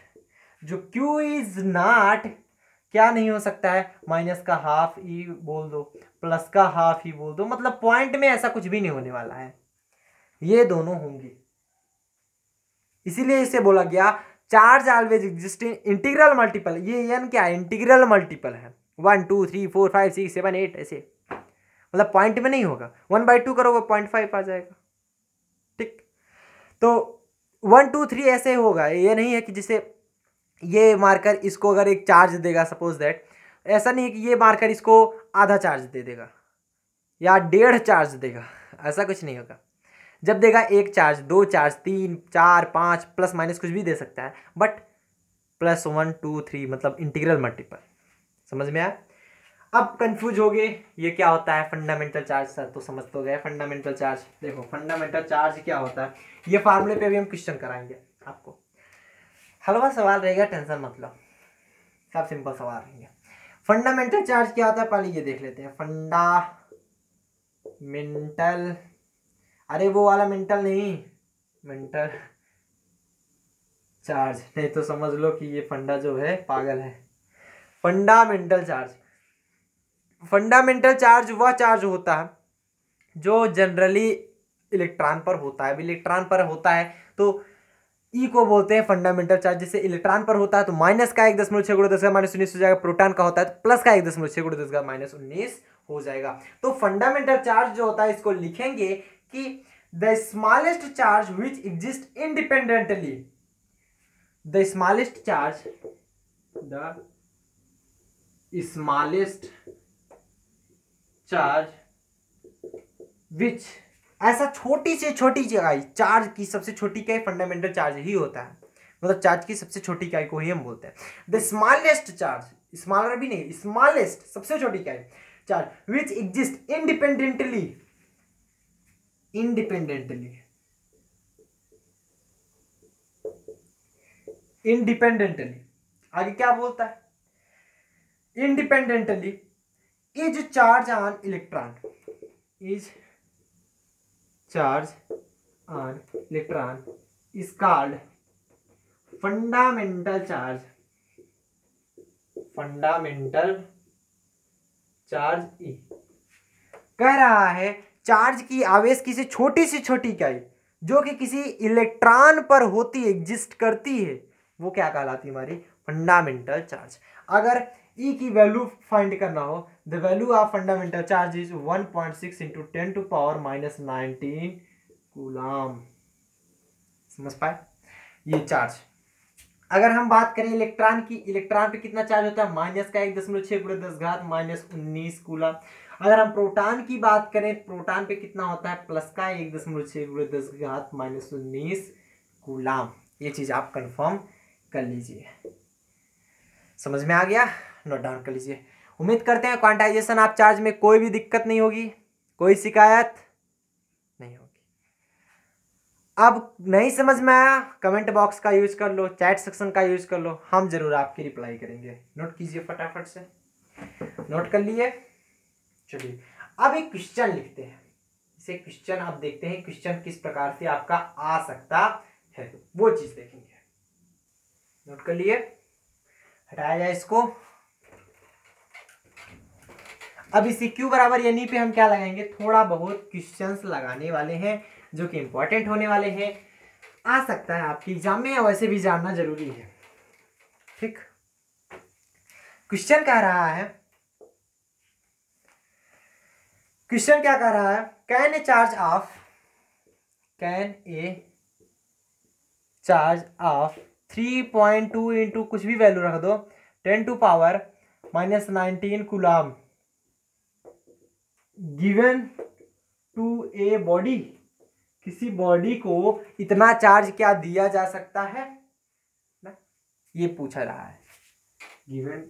Speaker 1: जो Q इज नॉट क्या नहीं हो सकता है, माइनस का हाफ ई बोल दो, प्लस का हाफ ई बोल दो, मतलब पॉइंट में ऐसा कुछ भी नहीं होने वाला है, ये दोनों होंगे। इसीलिए इसे बोला गया charge always exist in integral multiple. ये n क्या है इंटीग्रल मल्टीपल है, 1 2 3 4 5 6 7 8 ऐसे, मतलब पॉइंट में नहीं होगा। 1/2 करोगे 0.5 आ जाएगा। ठीक, तो 1 2 3 ऐसे होगा, ये नहीं है कि जिसे ये मार्कर इसको अगर एक चार्ज देगा, सपोज दैट, ऐसा नहीं है कि ये मार्कर इसको आधा चार्ज दे देगा या 1.5 चार्ज देगा, ऐसा कुछ नहीं होगा। जब देगा 1 चार्ज 2 चार्ज 3 4 5 प्लस माइनस कुछ भी दे सकता है, बट +1 2 3 मतलब इंटीग्रल मल्टीपल। समझ में आया? अब कंफ्यूज हो गए ये क्या होता है फंडामेंटल चार्ज, सर तो समझ तो गए फंडामेंटल चार्ज। देखो फंडामेंटल चार्ज क्या होता है, ये फार्मूले पे भी हम क्वेश्चन कराएंगे आपको, हलवा सवाल रहेगा, टेंशन मत लो, सब सिंपल सवाल रहेंगे। फंडामेंटल चार्ज क्या होता है पहले ये देख लेते हैं। फंडामेंटल, अरे वो वाला मेंटल नहीं, मेंटल चार्ज नहीं तो समझ लो कि ये फंडा जो है पागल है। फंडामेंटल चार्ज, फंडामेंटल चार्ज वह चार्ज होता है जो जनरली इलेक्ट्रॉन पर होता है। इलेक्ट्रॉन पर होता है तो ई को बोलते हैं फंडामेंटल चार्ज। जैसे इलेक्ट्रॉन पर होता है तो माइनस का 1.6 × 10⁻19 हो जाएगा, प्रोटॉन का होता है तो प्लस का 1.6 × 10⁻19 हो जाएगा। तो फंडामेंटल चार्ज जो होता है इसको लिखेंगे कि the smallest charge which exist independently, the smallest charge, the smallest charge which, ऐसा छोटी से छोटी इकाई, चार्ज की सबसे छोटी इकाई फंडामेंटल चार्ज ही होता है, मतलब चार्ज की सबसे छोटी इकाई को ही हम बोलते हैं द स्मॉलेस्ट चार्ज, स्मॉलर भी नहीं, स्मॉलेस्ट सबसे छोटी इकाई charge which exist independently, independently, independently, आगे क्या बोलता है, independently is charge on electron, is charge on electron is called fundamental charge, fundamental charge e. कह रहा है चार्ज की आवेश की से छोटी इकाई जो कि किसी इलेक्ट्रॉन पर होती, एग्जिस्ट करती है, वो क्या कहलाती है हमारी फंडामेंटल चार्ज। अगर ई की वैल्यू फाइंड करना हो, the value of fundamental charge is 1.6 × 10⁻19 coulomb. समझ पाए ये चार्ज। अगर हम बात करें इलेक्ट्रॉन की, इलेक्ट्रॉन पे कितना चार्ज होता है, माइनस का 1.6 × 10⁻19 कूलम। अगर हम प्रोटॉन की बात करें, प्रोटॉन पे कितना होता है, प्लस का 1.6 × 10⁻19 कूलम। ये चीज आप कंफर्म कर लीजिए। समझ में आ गया, नोट डाउन कर लीजिए। उम्मीद करते हैं क्वांटाइजेशन ऑफ चार्ज में कोई भी दिक्कत नहीं होगी, कोई शिकायत नहीं होगी। अब नहीं समझ में आया, कमेंट बॉक्स का यूज कर लो, चैट सेक्शन का यूज कर लो, हम जरूर आपकी रिप्लाई करेंगे। नोट कीजिए फटाफट से, नोट कर लिए। चलिए अब एक क्वेश्चन लिखते हैं। इसे क्वेश्चन आप देखते हैं क्वेश्चन किस प्रकार से आपका आ सकता है, वो चीज देखेंगे। नोट कर लिए, हटाया जाए इसको। अब इसी Q बराबर यानी पे हम क्या लगाएंगे, थोड़ा बहुत क्वेश्चंस लगाने वाले हैं जो कि इंपॉर्टेंट होने वाले हैं, आ सकता है आपकी एग्जाम में, या वैसे भी जानना जरूरी है। ठीक, क्वेश्चन कह रहा है, क्वेश्चन क्या कह रहा है, can a charge of, can a charge of 3.2 into कुछ भी वैल्यू रख दो 10⁻⁻19 coulomb given to a body, किसी बॉडी को इतना चार्ज क्या दिया जा सकता है ना, ये पूछा रहा है। गिवन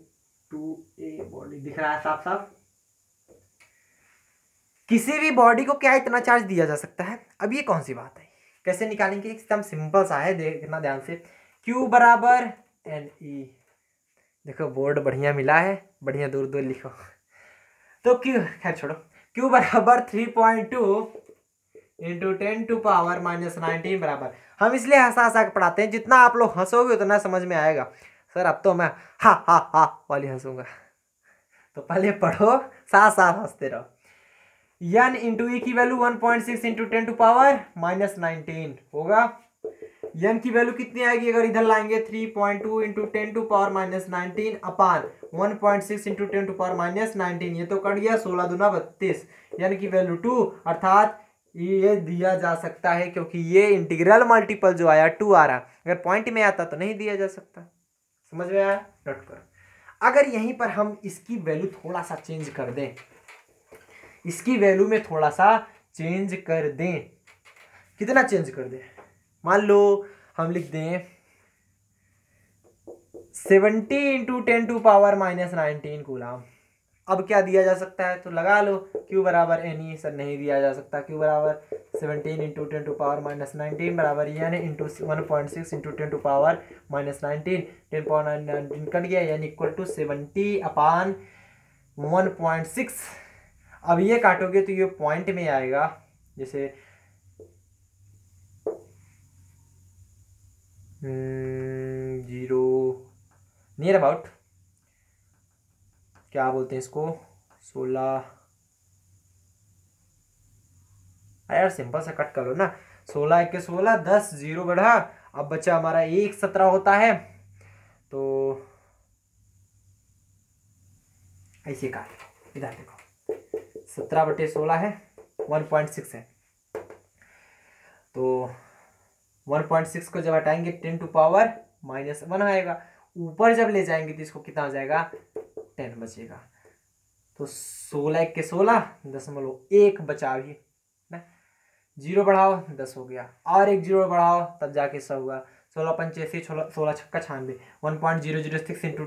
Speaker 1: टू ए बॉडी, दिख रहा है साफ साफ, किसी भी बॉडी को क्या इतना चार्ज दिया जा सकता है। अब ये कौन सी बात है, कैसे निकालेंगे, एकदम सिंपल सा है, देखना ध्यान से। Q बराबर NE, देखो बोर्ड बढ़िया मिला है, बढ़िया दूर दूर लिखो। तो Q, खैर छोड़ो, Q बराबर 3.2 इंटू 10⁻⁻19 बराबर, हम इसलिए हंसा हंसा के पढ़ाते हैं, जितना आप लोग हंसोगे उतना समझ में आएगा। सर अब तो मैं हा हा हा वाली हंसूंगा, तो पहले पढ़ो, साथ साथ हंसते रहो। n इंटू ई की वैल्यू 1.6 इंटू 10⁻⁻19 होगा। n की वैल्यू कितनी आएगी, अगर इधर लाएंगे 3.2 इंटू 10⁻⁻19 अपान 1.6 इंटू 10⁻⁻19, ये तो कट गया, 16 दूना 32, n की वैल्यू 2, अर्थात ये दिया जा सकता है, क्योंकि ये इंटीग्रल मल्टीपल जो आया 2 आ रहा, अगर पॉइंट में आता तो नहीं दिया जा सकता। समझ में आया, नोट करो। अगर यहीं पर हम इसकी वैल्यू थोड़ा सा चेंज कर दें, इसकी वैल्यू में थोड़ा सा चेंज कर दें, कितना चेंज कर दें, मान लो हम लिख दें 70 इंटू 10⁻⁻19 कूलम। अब क्या दिया जा सकता है, तो लगा लो, Q बराबर NE, सर नहीं दिया जा सकता, Q बराबर 17 इंटू 10⁻⁻19 बराबर n इंटू 1.6 इंटू 10⁻⁻19, 10⁻19 कट गया, यानी इक्वल टू 70 अपान 1.6। अब ये काटोगे तो ये पॉइंट में आएगा, जैसे 0 नियर अबाउट, क्या बोलते हैं इसको, 16, यार सिंपल सा कट कर लो ना, 16 1 16, 10 0 बढ़ा अब बचा हमारा 1/17 होता है, तो ऐसे का इधर देखो 17/16 है, 1.6 है, तो 1.6 को जब हटाएंगे 10⁻⁻1 आएगा। ऊपर जब ले जाएंगे तो इसको कितना हो जाएगा, 10 बचेगा। तो 16 के 16.1 बचा भी ना, 0 बढ़ाओ 10 हो गया, और एक 0 बढ़ाओ तब जाके 100 हुआ। 16×5 16 छक्का 96, 1.006 इंटू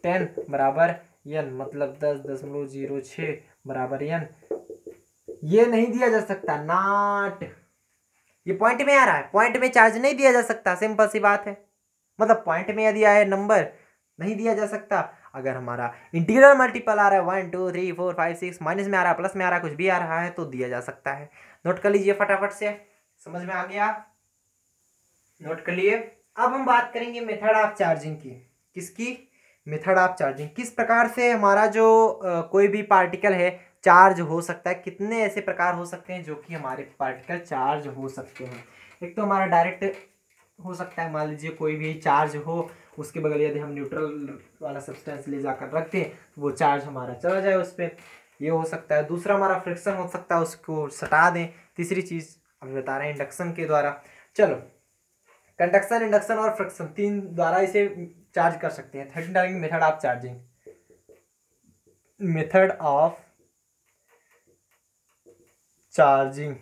Speaker 1: 10 बराबर n, मतलब 10.06 बराबर n। ये नहीं दिया जा सकता, नॉट, ये पॉइंट में आ रहा है, पॉइंट में चार्ज नहीं दिया जा सकता, सिंपल सी बात है। मतलब पॉइंट में यदि आए नंबर नहीं दिया जा सकता। अगर हमारा इंटीग्रल मल्टीपल आ रहा है 1 2 3 4 5 6, माइनस में आ रहा है, प्लस में आ रहा है, कुछ भी आ रहा है तो दिया जा सकता है। नोट कर लीजिए फटाफट से, समझ में आ गया, नोट कर लिए। अब हम बात करेंगे मेथड ऑफ चार्जिंग की। किसकी? Method of charging. किस प्रकार से हमारा जो कोई भी पार्टिकल है चार्ज हो सकता है, कितने ऐसे प्रकार हो सकते हैं जो कि हमारे पार्टिकल चार्ज हो सकते हैं। एक तो हमारा डायरेक्ट हो सकता है, मान लीजिए कोई भी चार्ज हो, उसके बगल यदि हम न्यूट्रल वाला सब्सटेंस ले जाकर रखते हैं तो वो चार्ज हमारा चला जाए उस पर, ये हो सकता है। दूसरा हमारा फ्रिक्शन हो सकता है, उसको सटा दें। तीसरी चीज़ अभी बता रहे हैं इंडक्शन के द्वारा। चलो, कंडक्शन, इंडक्शन और फ्रिक्शन, तीन द्वारा इसे चार्ज कर सकते हैं। 13 method of charging. Method of charging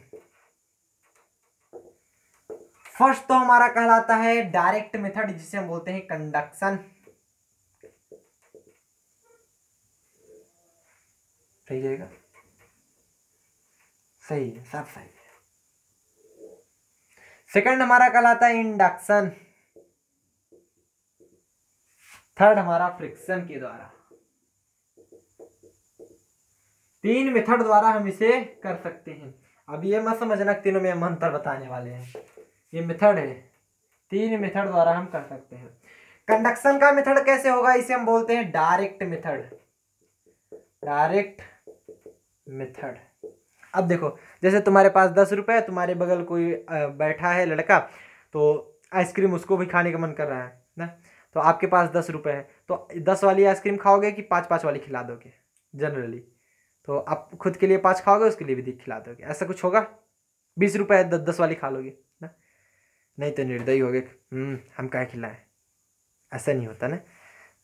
Speaker 1: first तो हमारा कहलाता है डायरेक्ट मेथड, जिसे हम बोलते हैं कंडक्शन। सही रहेगा, सही है, सब सही है। सेकंड हमारा कहलाता है इंडक्शन। थर्ड हमारा फ्रिक्शन के द्वारा। तीन मेथड द्वारा हम इसे कर सकते हैं। अब ये मत समझना तीनों में हम अंतर बताने वाले हैं, ये मेथड है, तीन मेथड द्वारा हम कर सकते हैं। कंडक्शन का मेथड कैसे होगा, इसे हम बोलते हैं डायरेक्ट मेथड। Direct method. अब देखो, जैसे तुम्हारे पास 10 रुपए है, तुम्हारे बगल कोई बैठा है लड़का, तो आइसक्रीम उसको भी खाने का मन कर रहा है ना, तो आपके पास 10 रुपए है, तो 10 वाली आइसक्रीम खाओगे कि 5-5 वाली खिला दोगे? जनरली तो आप खुद के लिए 5 खाओगे, उसके लिए भी खिला दोगे, ऐसा कुछ होगा? 20 रुपए है, 10 वाली खा लोगे ना? नहीं तो निर्दयी हो गए, हम क्या खिलाएं, ऐसा नहीं होता ना,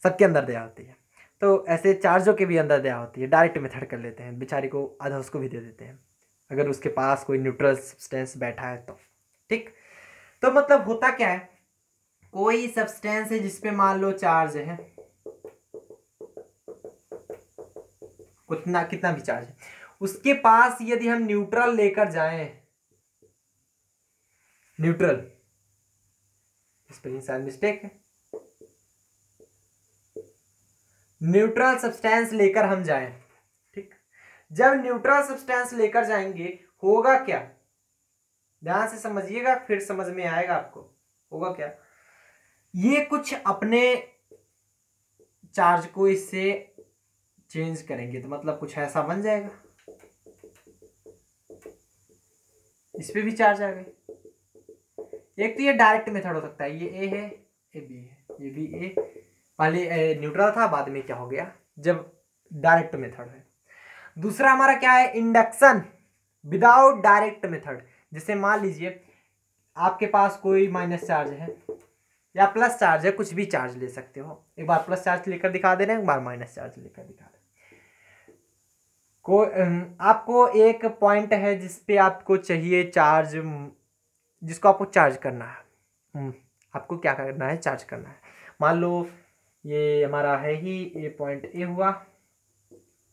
Speaker 1: सबके अंदर दया होती है। तो ऐसे चार्जों के भी अंदर दया होती है। डायरेक्ट मेथड कर लेते हैं, बेचारी को आधा उसको भी दे देते हैं अगर उसके पास कोई न्यूट्रल सब्सटेंस बैठा है तो, ठीक। तो मतलब होता क्या है, कोई सब्सटेंस है जिसपे मान लो चार्ज है, कितना भी चार्ज है, उसके पास यदि हम न्यूट्रल लेकर जाएं, न्यूट्रल, स्पेलिंग शायद मिस्टेक है, न्यूट्रल सब्सटेंस लेकर हम जाएं, ठीक। जब न्यूट्रल सब्सटेंस लेकर जाएंगे होगा क्या, ध्यान से समझिएगा फिर समझ में आएगा आपको। होगा क्या, ये कुछ अपने चार्ज को इससे चेंज करेंगे, तो मतलब कुछ ऐसा बन जाएगा, इस पे भी चार्ज आ गए। एक तो ये डायरेक्ट मेथड हो सकता है, ये ए है, ये बी है, ये भी ए, पहले न्यूट्रल था, बाद में क्या हो गया जब डायरेक्ट मेथड है। दूसरा हमारा क्या है, इंडक्शन विदाउट डायरेक्ट मेथड। जैसे मान लीजिए आपके पास कोई माइनस चार्ज है या प्लस चार्ज है, कुछ भी चार्ज ले सकते हो। एक बार प्लस चार्ज लेकर दिखा दे रहे हैं, एक बार माइनस चार्ज लेकर दिखा दे। आपको एक पॉइंट है जिसपे आपको चाहिए चार्ज, जिसको आपको चार्ज करना है, आपको क्या करना है, चार्ज करना है। मान लो ये हमारा है ही, ये पॉइंट ए हुआ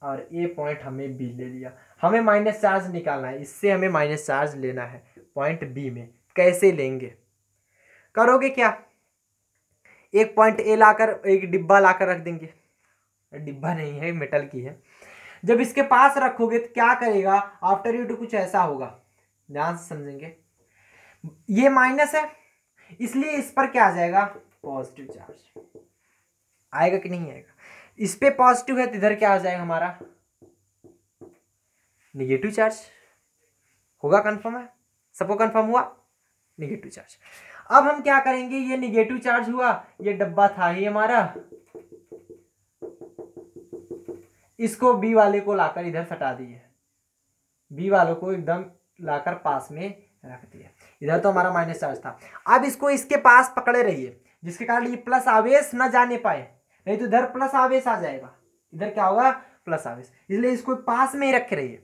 Speaker 1: और ये पॉइंट हमें बी ले लिया, हमें माइनस चार्ज निकालना है, इससे हमें माइनस चार्ज लेना है पॉइंट बी में। कैसे लेंगे, करोगे क्या, एक पॉइंट ए लाकर एक डिब्बा लाकर रख देंगे, डिब्बा नहीं है, मेटल की है। जब इसके पास रखोगे तो क्या करेगा, आफ्टर यू टू कुछ ऐसा होगा, ध्यान से समझेंगे। ये माइनस है इसलिए इस पर क्या आ जाएगा, पॉजिटिव चार्ज आएगा कि नहीं आएगा। इस पे पॉजिटिव है तो इधर क्या आ जाएगा हमारा, निगेटिव चार्ज होगा। कंफर्म है, सबको कंफर्म हुआ, निगेटिव चार्ज। अब हम क्या करेंगे, ये निगेटिव चार्ज हुआ, ये डब्बा था ही हमारा, इसको बी वाले को लाकर इधर सटा दिए, बी वालों को एकदम लाकर पास में रख दिया। इधर तो हमारा माइनस चार्ज था। अब इसको इसके पास पकड़े रहिए, जिसके कारण ये प्लस आवेश ना जाने पाए, नहीं तो इधर प्लस आवेश आ जाएगा, इधर क्या होगा प्लस आवेश। इसलिए इसको पास में ही रखे रहिए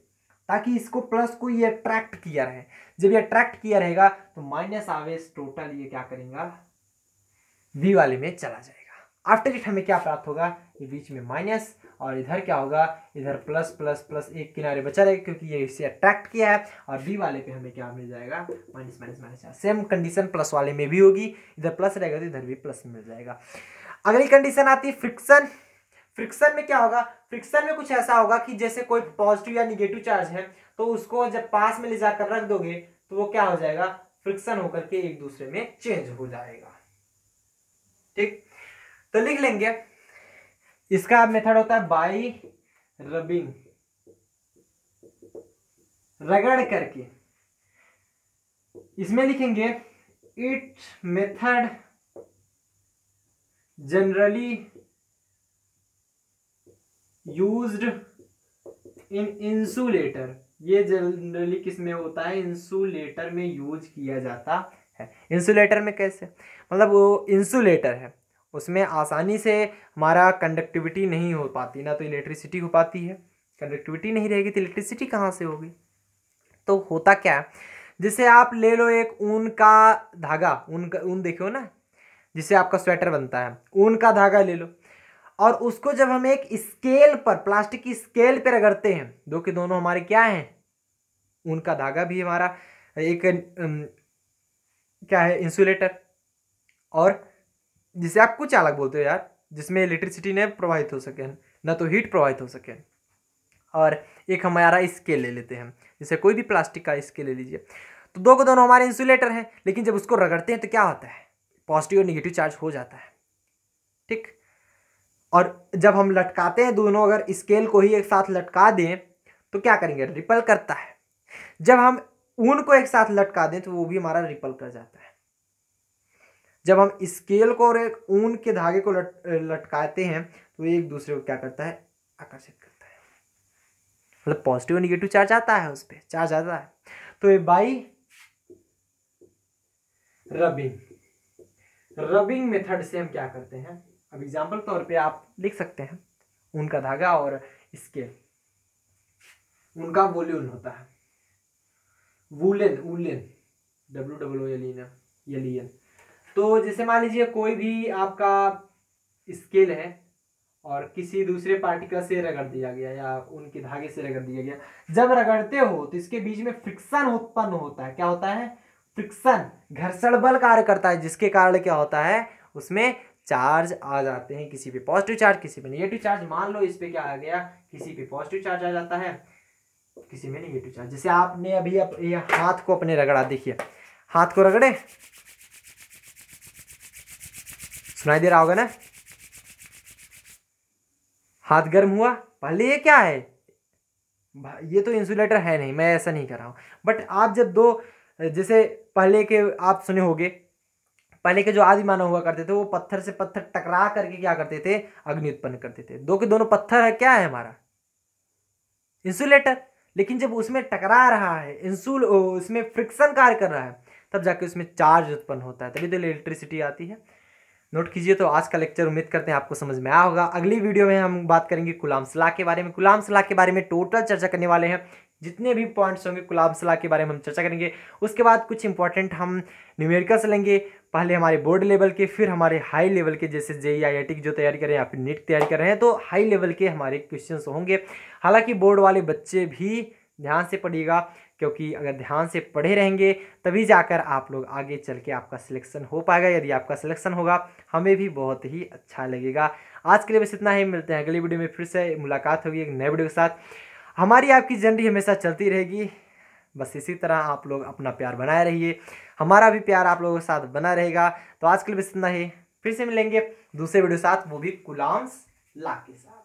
Speaker 1: ताकि इसको प्लस को ये अट्रैक्ट किया रहे। जब ये अट्रैक्ट किया रहेगा तो माइनस आवेश टोटल ये क्या करेगा, बी वाले में चला जाएगा। आफ्टर इट हमें क्या प्राप्त होगा, ये बीच में माइनस और इधर क्या होगा, इधर प्लस प्लस प्लस, एक किनारे बचा रहेगा क्योंकि ये इसे अट्रैक्ट किया है, और बी वाले पे हमें क्या मिल जाएगा, minus minus minus. Same condition plus वाले में भी होगी, इधर प्लस रहेगा तो इधर भी प्लस मिल जाएगा। अगली कंडीशन आती है फ्रिक्शन। फ्रिक्शन में क्या होगा, फ्रिक्शन में कुछ ऐसा होगा कि जैसे कोई पॉजिटिव या निगेटिव चार्ज है तो उसको जब पास में ले जाकर रख दोगे तो वो क्या हो जाएगा, फ्रिक्शन होकर के एक दूसरे में चेंज हो जाएगा। ठीक, तो लिख लेंगे, इसका मेथड होता है बाय रबिंग, रगड़ करके। इसमें लिखेंगे it method generally used in insulator. ये जनरली किस में होता है, इंसुलेटर में यूज किया जाता है। इंसुलेटर में कैसे, मतलब वो इंसुलेटर है, उसमें आसानी से हमारा कंडक्टिविटी नहीं हो पाती, ना तो इलेक्ट्रिसिटी हो पाती है। कंडक्टिविटी नहीं रहेगी तो इलेक्ट्रिसिटी कहाँ से होगी। तो होता क्या है, जैसे आप ले लो एक ऊन का धागा, ऊन देखो ना जिससे आपका स्वेटर बनता है, ऊन का धागा ले लो और उसको जब हम एक स्केल पर, प्लास्टिक की स्केल पर रगड़ते हैं, दो के दोनों हमारे क्या हैं, ऊन का धागा भी हमारा एक क्या है, इंसुलेटर, और जिसे आप कुछ अलग बोलते हो यार, जिसमें इलेक्ट्रिसिटी न प्रवाहित हो सके, ना तो हीट प्रवाहित हो सके। और एक हमारा स्केल ले लेते हैं, जैसे कोई भी प्लास्टिक का स्केल ले लीजिए, तो दो को दोनों हमारे इंसुलेटर हैं, लेकिन जब उसको रगड़ते हैं तो क्या होता है, पॉजिटिव और निगेटिव चार्ज हो जाता है। ठीक, और जब हम लटकाते हैं दोनों, अगर स्केल को ही एक साथ लटका दें तो क्या करेंगे, रिपल करता है। जब हम ऊन को एक साथ लटका दें तो वो भी हमारा रिपल कर जाता है। जब हम स्केल को और एक ऊन के धागे को लटकाते हैं तो एक दूसरे को क्या करता है, आकर्षित करता है, मतलब पॉजिटिव और निगेटिव चार्ज आता है, उस पर चार्ज आता है। तो ये बाई रबिंग मेथड से हम क्या करते हैं, अब एग्जाम्पल तौर पे आप लिख सकते हैं, ऊन का धागा और स्केल, उनका वॉल्यूम होता है वूलन, WOOLEN। तो जैसे मान लीजिए कोई भी आपका स्केल है और किसी दूसरे पार्टिकल से रगड़ दिया गया या उनके धागे से रगड़ दिया गया, जब रगड़ते हो तो इसके बीच में फ्रिक्शन उत्पन्न होता है। क्या होता है, फ्रिक्शन, घर्षण बल कार्य करता है, जिसके कारण क्या होता है, उसमें चार्ज आ जाते हैं, किसी पे पॉजिटिव चार्ज, किसी पे निगेटिव चार्ज। मान लो इस पे क्या आ गया, किसी पे पॉजिटिव चार्ज आ जाता है, किसी में निगेटिव चार्ज। जैसे आपने अभी ये हाथ को अपने रगड़ा, देखिए हाथ को रगड़े, सुनाई दे रहा होगा ना, हाथ गर्म हुआ। पहले ये क्या है, ये तो इंसुलेटर है नहीं, मैं ऐसा नहीं कर रहा हूं, बट आप जब दो, जैसे पहले के आप सुने होंगे, पहले के जो आदि मानव हुआ करते थे वो पत्थर से पत्थर टकरा करके क्या करते थे, अग्नि उत्पन्न करते थे। दो के दोनों पत्थर है, क्या है हमारा इंसुलेटर, लेकिन जब उसमें टकरा रहा है, उसमें फ्रिक्शन कार्य कर रहा है, तब जाके उसमें चार्ज उत्पन्न होता है, तभी तो इलेक्ट्रिसिटी आती है। नोट कीजिए। तो आज का लेक्चर उम्मीद करते हैं आपको समझ में आया होगा। अगली वीडियो में हम बात करेंगे कूलाम्ब्स लॉ के बारे में। कूलाम्ब्स लॉ के बारे में टोटल चर्चा करने वाले हैं, जितने भी पॉइंट्स होंगे कूलाम्ब्स लॉ के बारे में हम चर्चा करेंगे। उसके बाद कुछ इंपॉर्टेंट हम न्यूमेरिकल्स लेंगे, पहले हमारे बोर्ड लेवल के, फिर हमारे हाई लेवल के, जैसे जेईई IIT की जो तैयारी कर रहे हैं या फिर नीट तैयारी कर रहे हैं, तो हाई लेवल के हमारे क्वेश्चंस होंगे। हालांकि बोर्ड वाले बच्चे भी ध्यान से पढ़िएगा, क्योंकि अगर ध्यान से पढ़े रहेंगे तभी जाकर आप लोग आगे चल के आपका सिलेक्शन हो पाएगा। यदि आपका सिलेक्शन होगा हमें भी बहुत ही अच्छा लगेगा। आज के लिए बस इतना ही, मिलते हैं अगली वीडियो में, फिर से मुलाकात होगी एक नए वीडियो के साथ। हमारी आपकी जर्नी हमेशा चलती रहेगी, बस इसी तरह आप लोग अपना प्यार बनाए रहिए, हमारा भी प्यार आप लोगों के साथ बना रहेगा। तो आज के लिए बस इतना ही, फिर से मिलेंगे दूसरे वीडियो के साथ, वो भी कूलाम्ब्स लॉ के साथ।